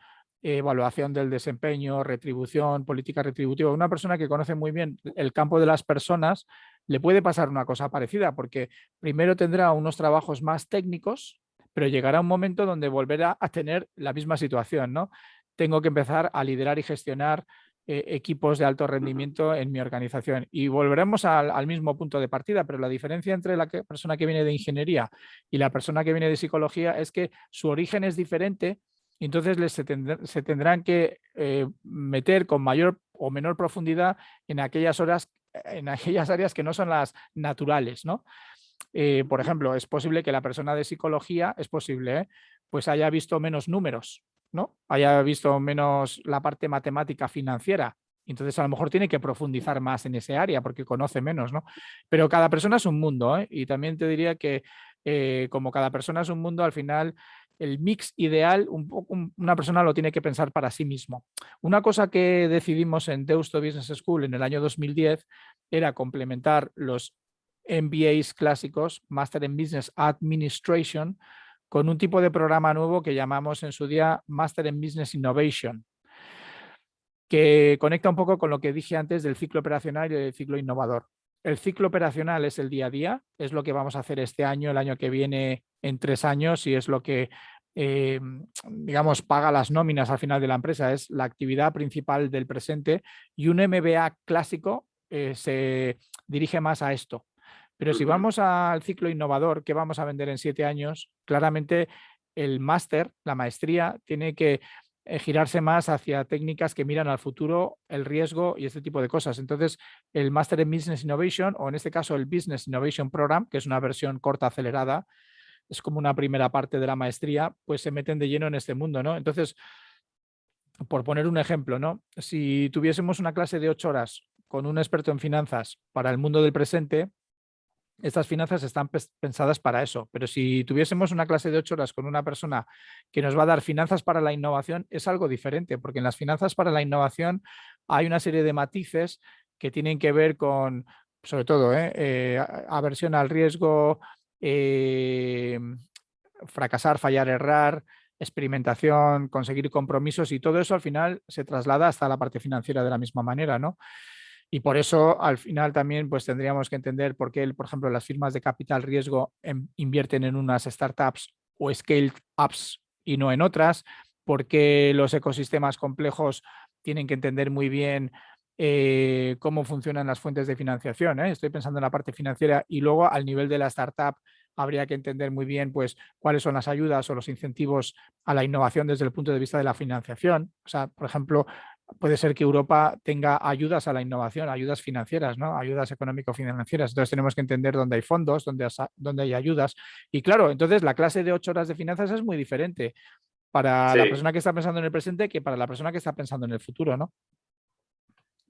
evaluación del desempeño, retribución, política retributiva. Una persona que conoce muy bien el campo de las personas le puede pasar una cosa parecida, porque primero tendrá unos trabajos más técnicos, pero llegará un momento donde volverá a tener la misma situación, ¿no? Tengo que empezar a liderar y gestionar equipos de alto rendimiento en mi organización. Y volveremos al mismo punto de partida, pero la diferencia entre la persona que viene de ingeniería y la persona que viene de psicología es que su origen es diferente y entonces se tendrán que meter con mayor o menor profundidad en aquellas áreas que no son las naturales, ¿no? Por ejemplo, es posible que la persona de psicología, es posible, pues haya visto menos números, ¿no? Haya visto menos la parte matemática financiera. Entonces, a lo mejor tiene que profundizar más en ese área porque conoce menos, ¿no? Pero cada persona es un mundo, ¿eh? Y también te diría que como cada persona es un mundo, al final el mix ideal, una persona lo tiene que pensar para sí mismo. Una cosa que decidimos en Deusto Business School en el año 2010 era complementar los MBAs clásicos, Master in Business Administration, con un tipo de programa nuevo que llamamos en su día Master in Business Innovation, que conecta un poco con lo que dije antes del ciclo operacional y del ciclo innovador. El ciclo operacional es el día a día, es lo que vamos a hacer este año, el año que viene, en 3 años, y es lo que, digamos, paga las nóminas al final de la empresa, es la actividad principal del presente, y un MBA clásico se dirige más a esto. Pero si vamos al ciclo innovador, ¿qué vamos a vender en 7 años? Claramente el máster, la maestría, tiene que girarse más hacia técnicas que miran al futuro, el riesgo y este tipo de cosas. Entonces, el máster en Business Innovation, o en este caso el Business Innovation Program, que es una versión corta acelerada, es como una primera parte de la maestría, pues se meten de lleno en este mundo, ¿no? Entonces, por poner un ejemplo, ¿no? Si tuviésemos una clase de 8 horas con un experto en finanzas para el mundo del presente, estas finanzas están pensadas para eso, pero si tuviésemos una clase de 8 horas con una persona que nos va a dar finanzas para la innovación, es algo diferente, porque en las finanzas para la innovación hay una serie de matices que tienen que ver con, sobre todo, aversión al riesgo, fracasar, fallar, errar, experimentación, conseguir compromisos, y todo eso al final se traslada hasta la parte financiera de la misma manera, ¿no? Y por eso al final también pues tendríamos que entender por qué, por ejemplo, las firmas de capital riesgo invierten en unas startups o scale ups y no en otras, por qué los ecosistemas complejos tienen que entender muy bien cómo funcionan las fuentes de financiación, ¿eh? Estoy pensando en la parte financiera, y luego al nivel de la startup habría que entender muy bien pues cuáles son las ayudas o los incentivos a la innovación desde el punto de vista de la financiación. O sea, por ejemplo, puede ser que Europa tenga ayudas a la innovación, ayudas financieras, ¿no? Ayudas económico-financieras. Entonces tenemos que entender dónde hay fondos, dónde hay ayudas. Y claro, entonces la clase de 8 horas de finanzas es muy diferente para la Sí, persona que está pensando en el presente que para la persona que está pensando en el futuro, ¿no?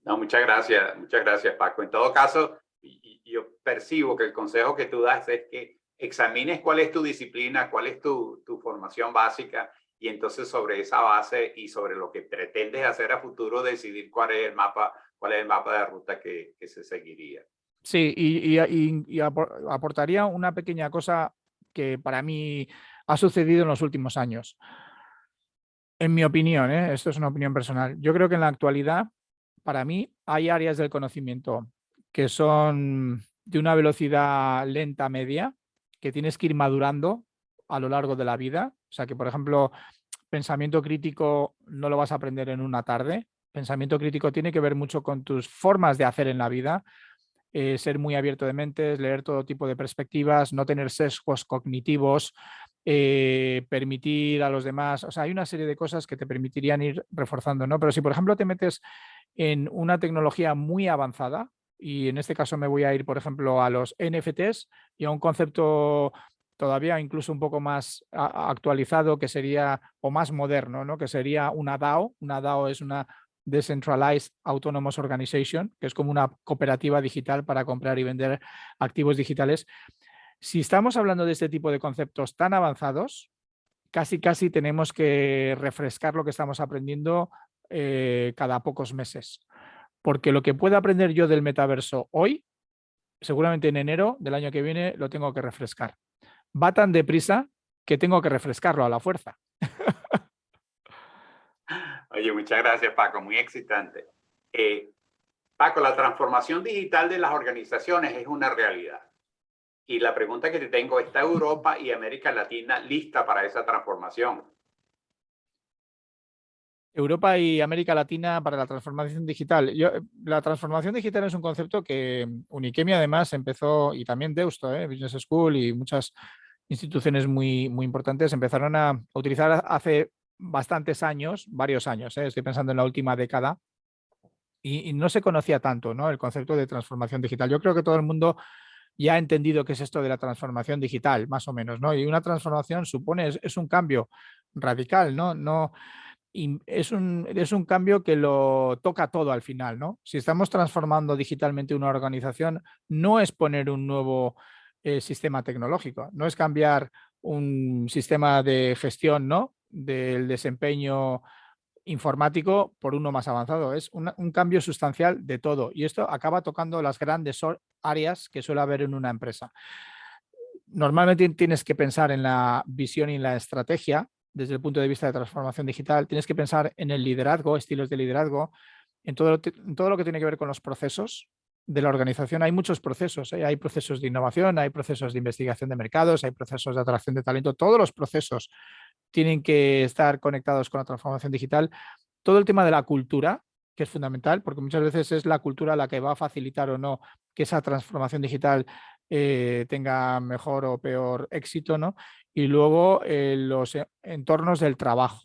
no, muchas gracias, Paco. En todo caso, yo percibo que el consejo que tú das es que examines cuál es tu disciplina, cuál es tu formación básica, y entonces sobre esa base y sobre lo que pretendes hacer a futuro, decidir cuál es el mapa de ruta que se seguiría. Sí, y aportaría una pequeña cosa que para mí ha sucedido en los últimos años. En mi opinión, esto es una opinión personal, yo creo que en la actualidad, para mí, hay áreas del conocimiento que son de una velocidad lenta media, que tienes que ir madurando a lo largo de la vida. O sea que, por ejemplo, pensamiento crítico no lo vas a aprender en una tarde. Pensamiento crítico tiene que ver mucho con tus formas de hacer en la vida, ser muy abierto de mentes, leer todo tipo de perspectivas, no tener sesgos cognitivos, permitir a los demás, o sea, hay una serie de cosas que te permitirían ir reforzando, ¿no? Pero si, por ejemplo, te metes en una tecnología muy avanzada, y en este caso me voy a ir, por ejemplo, a los NFTs y a un concepto todavía incluso un poco más actualizado, que sería, o más moderno, ¿no? Que sería una DAO. Una DAO es una Decentralized Autonomous Organization, que es como una cooperativa digital para comprar y vender activos digitales. Si estamos hablando de este tipo de conceptos tan avanzados, casi tenemos que refrescar lo que estamos aprendiendo cada pocos meses. Porque lo que pueda aprender yo del metaverso hoy, seguramente en enero del año que viene lo tengo que refrescar. Va tan deprisa que tengo que refrescarlo a la fuerza. Oye, muchas gracias, Paco, muy excitante. Paco, la transformación digital de las organizaciones es una realidad. Y la pregunta que te tengo, ¿está Europa y América Latina lista para esa transformación? Europa y América Latina para la transformación digital. La transformación digital es un concepto que Unichemia además empezó, y también Deusto, Business School y muchas instituciones muy importantes empezaron a utilizar hace bastantes años, varios años, estoy pensando en la última década, y no se conocía tanto, ¿no? El concepto de transformación digital. Yo creo que todo el mundo ya ha entendido qué es esto de la transformación digital, más o menos, ¿no? Y una transformación supone, es un cambio radical, ¿no? Y es un cambio que lo toca todo al final, ¿no? Si estamos transformando digitalmente una organización, no es poner un nuevo sistema tecnológico, no es cambiar un sistema de gestión, ¿no? Del desempeño informático por uno más avanzado. Es un cambio sustancial de todo y esto acaba tocando las grandes áreas que suele haber en una empresa. Normalmente tienes que pensar en la visión y en la estrategia desde el punto de vista de transformación digital. Tienes que pensar en el liderazgo, estilos de liderazgo, en todo lo que tiene que ver con los procesos de la organización. Hay muchos procesos, hay procesos de innovación, hay procesos de investigación de mercados, hay procesos de atracción de talento. Todos los procesos tienen que estar conectados con la transformación digital. Todo el tema de la cultura, que es fundamental, porque muchas veces es la cultura la que va a facilitar o no que esa transformación digital tenga mejor o peor éxito, ¿no? Y luego los entornos del trabajo.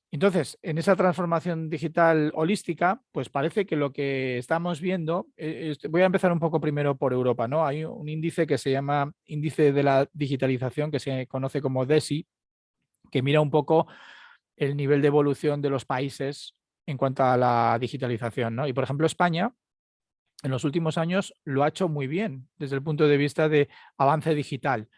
Entonces, en esa transformación digital holística, pues parece que lo que estamos viendo, voy a empezar un poco primero por Europa, ¿no? Hay un índice que se llama Índice de la Digitalización, que se conoce como DESI, que mira un poco el nivel de evolución de los países en cuanto a la digitalización, ¿no? Y por ejemplo, España en los últimos años lo ha hecho muy bien desde el punto de vista de avance digital.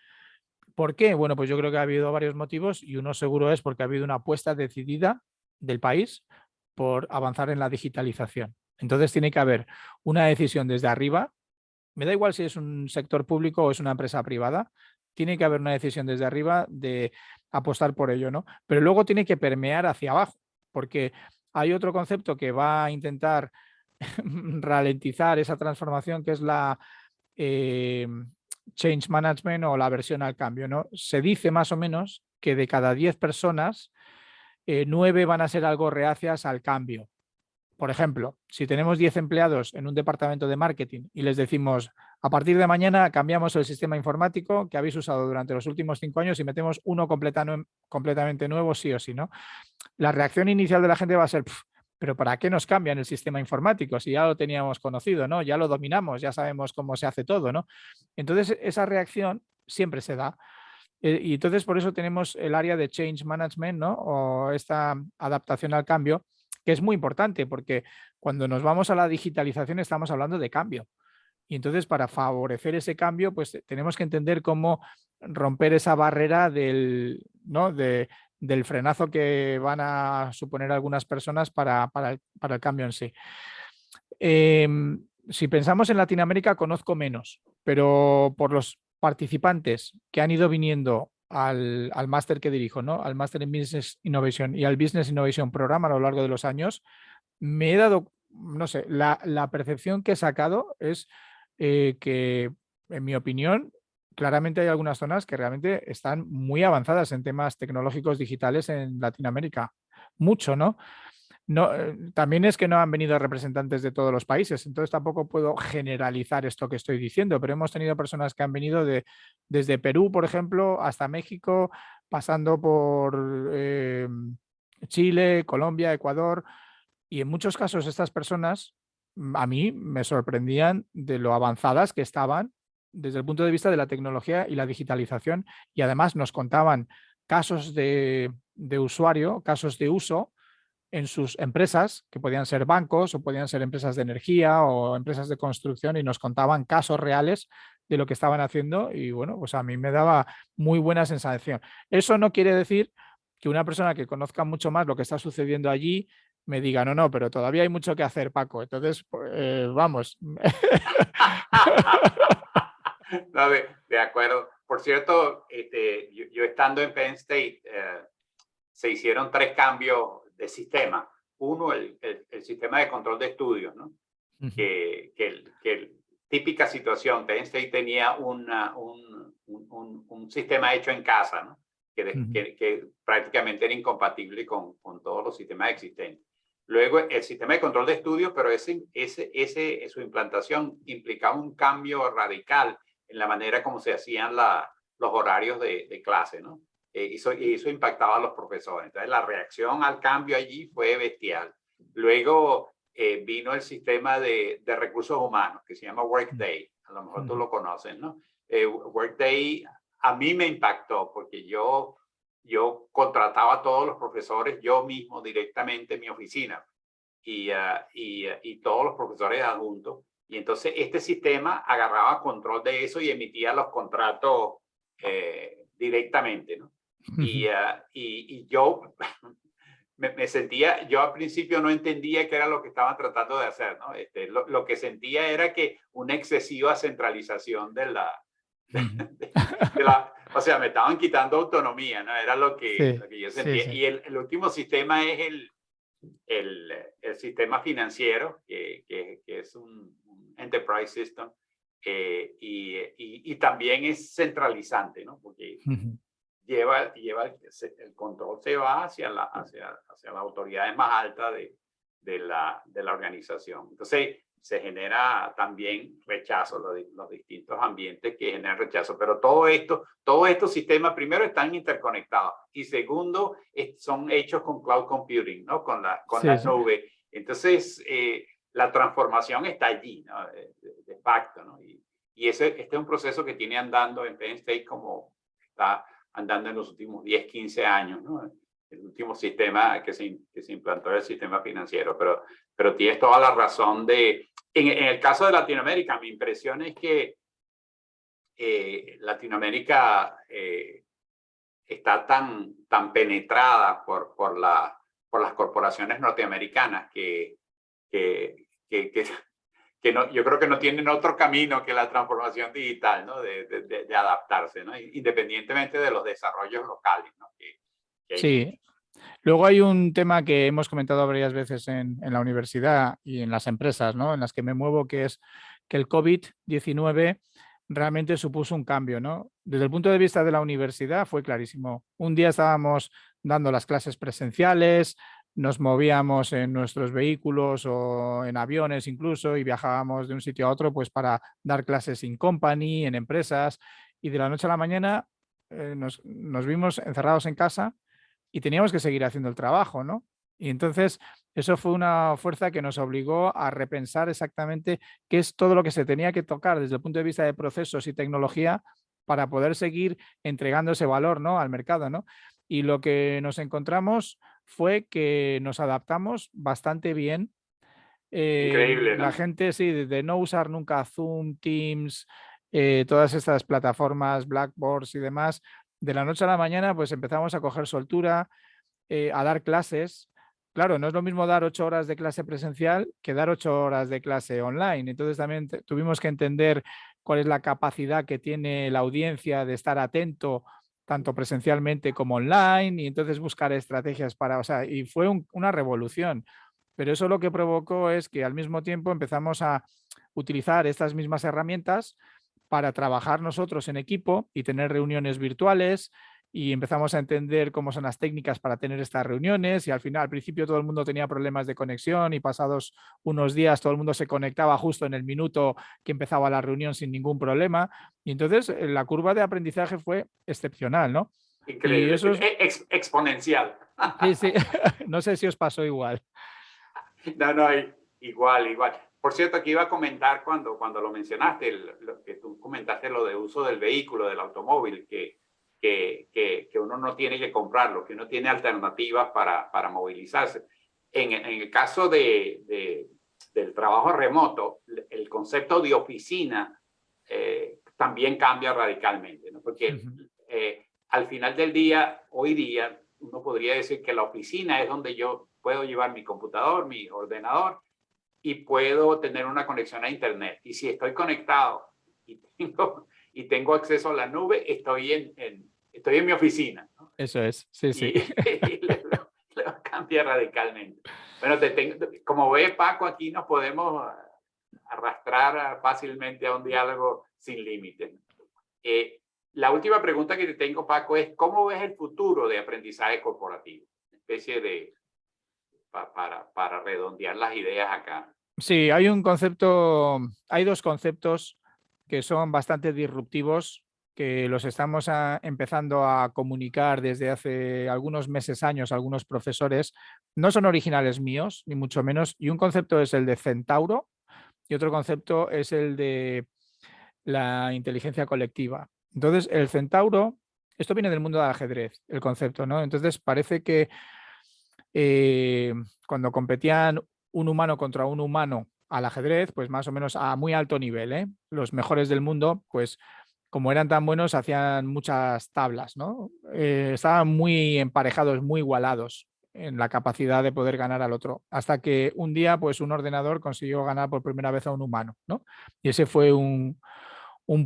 ¿Por qué? Bueno, pues yo creo que ha habido varios motivos y uno seguro es porque ha habido una apuesta decidida del país por avanzar en la digitalización. Entonces tiene que haber una decisión desde arriba, me da igual si es un sector público o es una empresa privada, tiene que haber una decisión desde arriba de apostar por ello, ¿no? Pero luego tiene que permear hacia abajo, porque hay otro concepto que va a intentar ralentizar esa transformación, que es la change management o la aversión al cambio, ¿no? Se dice más o menos que de cada 10 personas, 9 van a ser algo reacias al cambio. Por ejemplo, si tenemos 10 empleados en un departamento de marketing y les decimos, a partir de mañana cambiamos el sistema informático que habéis usado durante los últimos 5 años y metemos uno completamente nuevo, sí o sí, ¿no? La reacción inicial de la gente va a ser, pero ¿para qué nos cambian el sistema informático si ya lo teníamos conocido, ¿no? Ya lo dominamos, ya sabemos cómo se hace todo, ¿no? Entonces, esa reacción siempre se da. Y entonces, por eso tenemos el área de change management, ¿no? O esta adaptación al cambio, que es muy importante porque cuando nos vamos a la digitalización estamos hablando de cambio. Y entonces, para favorecer ese cambio, pues tenemos que entender cómo romper esa barrera ¿no? del frenazo que van a suponer algunas personas para el cambio en sí. Si pensamos en Latinoamérica, conozco menos, pero por los participantes que han ido viniendo al máster que dirijo, ¿no? Al máster en Business Innovation y al Business Innovation Program a lo largo de los años, me he dado, no sé, la percepción que he sacado es que, en mi opinión, claramente hay algunas zonas que realmente están muy avanzadas en temas tecnológicos digitales en Latinoamérica. Mucho, ¿no? No, también es que no han venido representantes de todos los países, entonces tampoco puedo generalizar esto que estoy diciendo, pero hemos tenido personas que han venido desde Perú, por ejemplo, hasta México, pasando por Chile, Colombia, Ecuador, y en muchos casos estas personas a mí me sorprendían de lo avanzadas que estaban desde el punto de vista de la tecnología y la digitalización, y además nos contaban casos de usuario, casos de uso en sus empresas, que podían ser bancos o podían ser empresas de energía o empresas de construcción, y nos contaban casos reales de lo que estaban haciendo y bueno, pues a mí me daba muy buena sensación. Eso no quiere decir que una persona que conozca mucho más lo que está sucediendo allí me diga, no, no, pero todavía hay mucho que hacer, Paco. Entonces, vamos. No, de acuerdo. Por cierto, yo estando en Penn State, se hicieron 3 cambios de sistema. Uno, el sistema de control de estudios, ¿no? Típica situación, Penn State tenía un sistema hecho en casa, ¿no? Que prácticamente era incompatible con todos los sistemas existentes. Luego, el sistema de control de estudios, pero su implantación implicaba un cambio radical en la manera como se hacían los horarios de clase, ¿no? Y eso impactaba a los profesores. Entonces, la reacción al cambio allí fue bestial. Luego vino el sistema de recursos humanos, que se llama Workday. A lo mejor tú lo conoces, ¿no? Workday a mí me impactó porque yo contrataba a todos los profesores yo mismo directamente en mi oficina y todos los profesores adjuntos. Y entonces este sistema agarraba control de eso y emitía los contratos directamente, ¿no? Y yo me sentía, yo al principio no entendía qué era lo que estaban tratando de hacer, ¿no? Lo que sentía era que una excesiva centralización de o sea, me estaban quitando autonomía, ¿no? Era lo que yo sentía. Sí. Y el último sistema es el sistema financiero, que es un enterprise system, y también es centralizante, ¿no? Porque el control se va hacia las autoridades más altas de la organización. Entonces, se genera también rechazo, los distintos ambientes que generan rechazo. Pero todos estos sistemas, primero, están interconectados y segundo, son hechos con cloud computing, ¿no? Con la nube. Entonces, la transformación está allí, ¿no? De facto, ¿no? Y este es un proceso que tiene andando en Penn State como está andando en los últimos 10, 15 años, ¿no? El último sistema que se implantó el sistema financiero, pero tienes toda la razón en el caso de Latinoamérica, mi impresión es que Latinoamérica está tan penetrada por las corporaciones norteamericanas que no, yo creo que no tienen otro camino que la transformación digital, ¿no? De adaptarse, ¿no? Independientemente de los desarrollos locales, ¿no? Sí. Luego hay un tema que hemos comentado varias veces en la universidad y en las empresas, ¿no? En las que me muevo, que es que el COVID-19 realmente supuso un cambio, ¿no? Desde el punto de vista de la universidad fue clarísimo. Un día estábamos dando las clases presenciales, nos movíamos en nuestros vehículos o en aviones incluso y viajábamos de un sitio a otro pues para dar clases in company, en empresas, y de la noche a la mañana nos vimos encerrados en casa y teníamos que seguir haciendo el trabajo, ¿no? Y entonces eso fue una fuerza que nos obligó a repensar exactamente qué es todo lo que se tenía que tocar desde el punto de vista de procesos y tecnología para poder seguir entregando ese valor, ¿no? Al mercado, ¿no? Y lo que nos encontramos fue que nos adaptamos bastante bien. Increíble, ¿no? La gente, sí, de no usar nunca Zoom, Teams, todas estas plataformas, Blackboards y demás, de la noche a la mañana pues empezamos a coger soltura, a dar clases. Claro, no es lo mismo dar 8 horas de clase presencial que dar 8 horas de clase online. Entonces también tuvimos que entender cuál es la capacidad que tiene la audiencia de estar atento tanto presencialmente como online y entonces buscar estrategias para, o sea, y fue una revolución. Pero eso lo que provocó es que al mismo tiempo empezamos a utilizar estas mismas herramientas para trabajar nosotros en equipo y tener reuniones virtuales, y empezamos a entender cómo son las técnicas para tener estas reuniones, y al final, al principio todo el mundo tenía problemas de conexión y pasados unos días todo el mundo se conectaba justo en el minuto que empezaba la reunión sin ningún problema, y entonces la curva de aprendizaje fue excepcional, ¿no? Increíble, y eso es exponencial. Sí, sí. No sé si os pasó igual. No, igual. Por cierto, aquí iba a comentar cuando lo mencionaste, lo que tú comentaste, lo de uso del vehículo, del automóvil, que uno no tiene que comprarlo, que uno tiene alternativas para movilizarse. En el caso del trabajo remoto, el concepto de oficina también cambia radicalmente, ¿no? Porque al final del día, hoy día, uno podría decir que la oficina es donde yo puedo llevar mi computador, mi ordenador, y puedo tener una conexión a internet. Y si estoy conectado y tengo acceso a la nube, estoy en mi oficina, ¿no? Eso es, sí, sí. y lo cambia radicalmente. Bueno, como ve Paco, aquí nos podemos arrastrar fácilmente a un diálogo sin límites. La última pregunta que te tengo, Paco, es ¿cómo ves el futuro de aprendizaje corporativo? Una especie de, para redondear las ideas acá. Sí, hay dos conceptos que son bastante disruptivos, que los estamos empezando a comunicar desde hace algunos meses, años, algunos profesores. No son originales míos, ni mucho menos. Y un concepto es el de Centauro y otro concepto es el de la inteligencia colectiva. Entonces, el Centauro, esto viene del mundo del ajedrez, el concepto, ¿no? Entonces, parece que eh, cuando competían un humano contra un humano al ajedrez, pues más o menos a muy alto nivel, ¿eh? Los mejores del mundo, pues como eran tan buenos, hacían muchas tablas, ¿no? Estaban muy emparejados, muy igualados en la capacidad de poder ganar al otro, hasta que un día, pues un ordenador consiguió ganar por primera vez a un humano, ¿no? Y ese fue un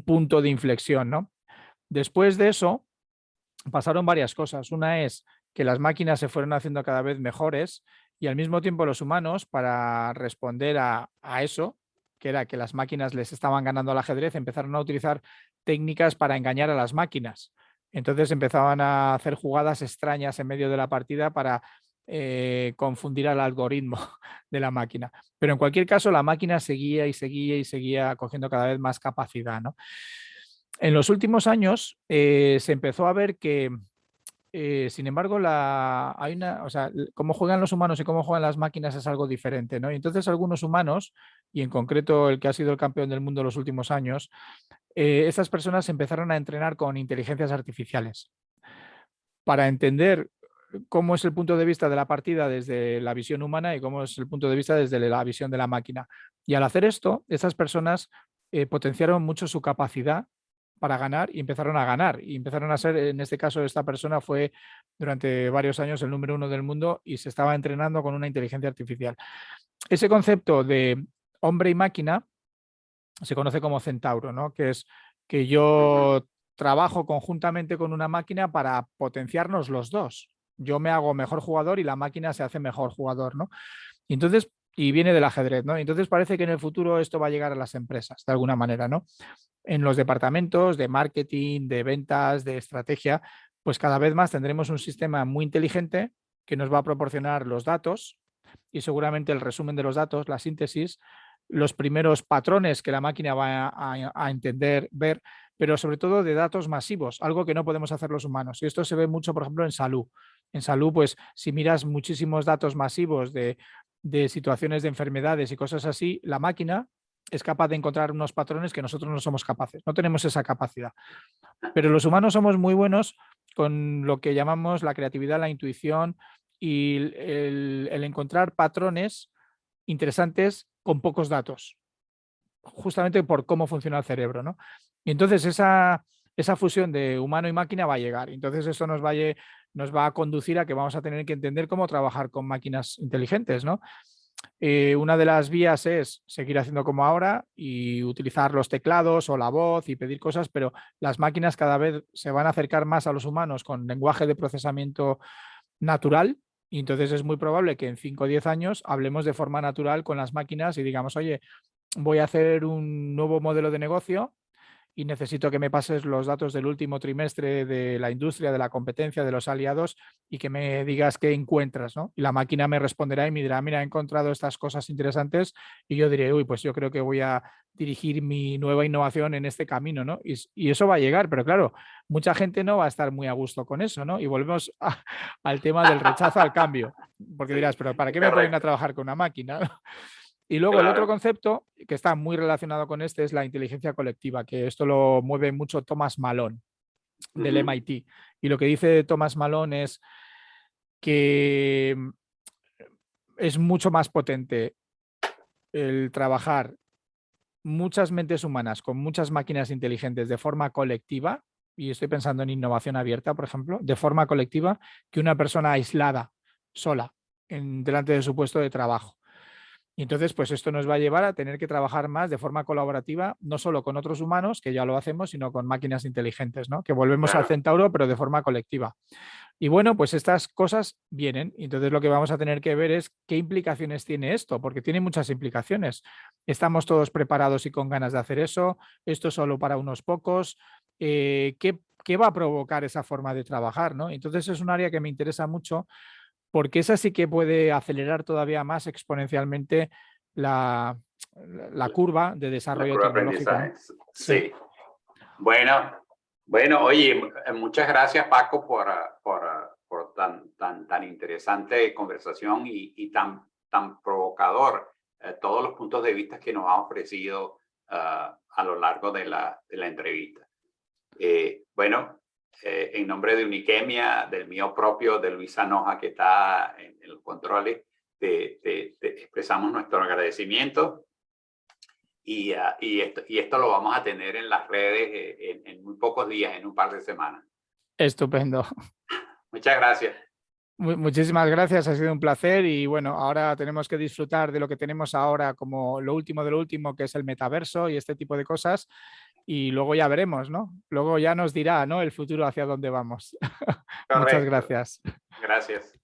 punto de inflexión, ¿no? Después de eso, pasaron varias cosas. Una es que las máquinas se fueron haciendo cada vez mejores y al mismo tiempo los humanos, para responder a eso, que era que las máquinas les estaban ganando al ajedrez, empezaron a utilizar técnicas para engañar a las máquinas. Entonces empezaban a hacer jugadas extrañas en medio de la partida para confundir al algoritmo de la máquina. Pero en cualquier caso, la máquina seguía y seguía y seguía cogiendo cada vez más capacidad, ¿no? En los últimos años se empezó a ver que, sin embargo, o sea, cómo juegan los humanos y cómo juegan las máquinas es algo diferente, ¿no? Y entonces algunos humanos, y en concreto el que ha sido el campeón del mundo en los últimos años, estas personas empezaron a entrenar con inteligencias artificiales para entender cómo es el punto de vista de la partida desde la visión humana y cómo es el punto de vista desde la visión de la máquina. Y al hacer esto, estas personas potenciaron mucho su capacidad para ganar y empezaron a ganar. Y empezaron a ser, en este caso, esta persona fue durante varios años el número 1 del mundo y se estaba entrenando con una inteligencia artificial. Ese concepto de hombre y máquina se conoce como centauro, ¿no? Que es que yo trabajo conjuntamente con una máquina para potenciarnos los dos. Yo me hago mejor jugador y la máquina se hace mejor jugador, ¿no? Y entonces, y viene del ajedrez, ¿no? Entonces parece que en el futuro esto va a llegar a las empresas, de alguna manera, ¿no? En los departamentos de marketing, de ventas, de estrategia, pues cada vez más tendremos un sistema muy inteligente que nos va a proporcionar los datos y seguramente el resumen de los datos, la síntesis, los primeros patrones que la máquina va a entender, ver, pero sobre todo de datos masivos, algo que no podemos hacer los humanos. Y esto se ve mucho, por ejemplo, en salud. En salud, pues si miras muchísimos datos masivos de situaciones de enfermedades y cosas así, la máquina es capaz de encontrar unos patrones que nosotros no somos capaces, no tenemos esa capacidad. Pero los humanos somos muy buenos con lo que llamamos la creatividad, la intuición y el encontrar patrones interesantes con pocos datos, justamente por cómo funciona el cerebro, ¿no? Y entonces esa fusión de humano y máquina va a llegar. Entonces eso nos va a conducir a que vamos a tener que entender cómo trabajar con máquinas inteligentes, ¿no? Una de las vías es seguir haciendo como ahora y utilizar los teclados o la voz y pedir cosas, pero las máquinas cada vez se van a acercar más a los humanos con lenguaje de procesamiento natural y entonces es muy probable que en 5 o 10 años hablemos de forma natural con las máquinas y digamos, oye, voy a hacer un nuevo modelo de negocio y necesito que me pases los datos del último trimestre de la industria, de la competencia, de los aliados y que me digas qué encuentras, ¿no? Y la máquina me responderá y me dirá, mira, he encontrado estas cosas interesantes y yo diré, uy, pues yo creo que voy a dirigir mi nueva innovación en este camino, ¿no? Y eso va a llegar, pero claro, mucha gente no va a estar muy a gusto con eso, ¿no? Y volvemos al tema del rechazo al cambio, porque dirás, pero ¿para qué me ponen a Correcto. trabajar con una máquina? Y luego el otro Claro. concepto que está muy relacionado con este es la inteligencia colectiva, que esto lo mueve mucho Thomas Malone del Ujú. MIT. Y lo que dice Thomas Malone es que es mucho más potente el trabajar muchas mentes humanas con muchas máquinas inteligentes de forma colectiva, y estoy pensando en innovación abierta, por ejemplo, de forma colectiva, que una persona aislada, sola, delante de su puesto de trabajo. Y entonces, pues esto nos va a llevar a tener que trabajar más de forma colaborativa, no solo con otros humanos, que ya lo hacemos, sino con máquinas inteligentes, ¿no? Que volvemos al Claro, centauro, pero de forma colectiva. Y bueno, pues estas cosas vienen. Entonces lo que vamos a tener que ver es qué implicaciones tiene esto, porque tiene muchas implicaciones. ¿Estamos todos preparados y con ganas de hacer eso? ¿Esto es solo para unos pocos? ¿Qué va a provocar esa forma de trabajar, ¿no? Entonces es un área que me interesa mucho porque esa sí que puede acelerar todavía más exponencialmente la, la curva de la desarrollo curva de tecnológico, ¿no? aprendizaje. Sí, Sí. Bueno, oye, muchas gracias Paco por tan interesante conversación y tan provocador todos los puntos de vista que nos ha ofrecido a lo largo de la entrevista. En nombre de Uniquemia, del mío propio, de Luis Anoja, que está en los controles, te expresamos nuestro agradecimiento y esto lo vamos a tener en las redes en muy pocos días, en un par de semanas. estupendo. Muchas gracias. Muchísimas gracias, ha sido un placer y bueno, ahora tenemos que disfrutar de lo que tenemos ahora como lo último de lo último, que es el metaverso y este tipo de cosas y luego ya veremos, ¿no? Luego ya nos dirá, ¿no? El futuro hacia dónde vamos. Muchas Correcto. gracias. Gracias.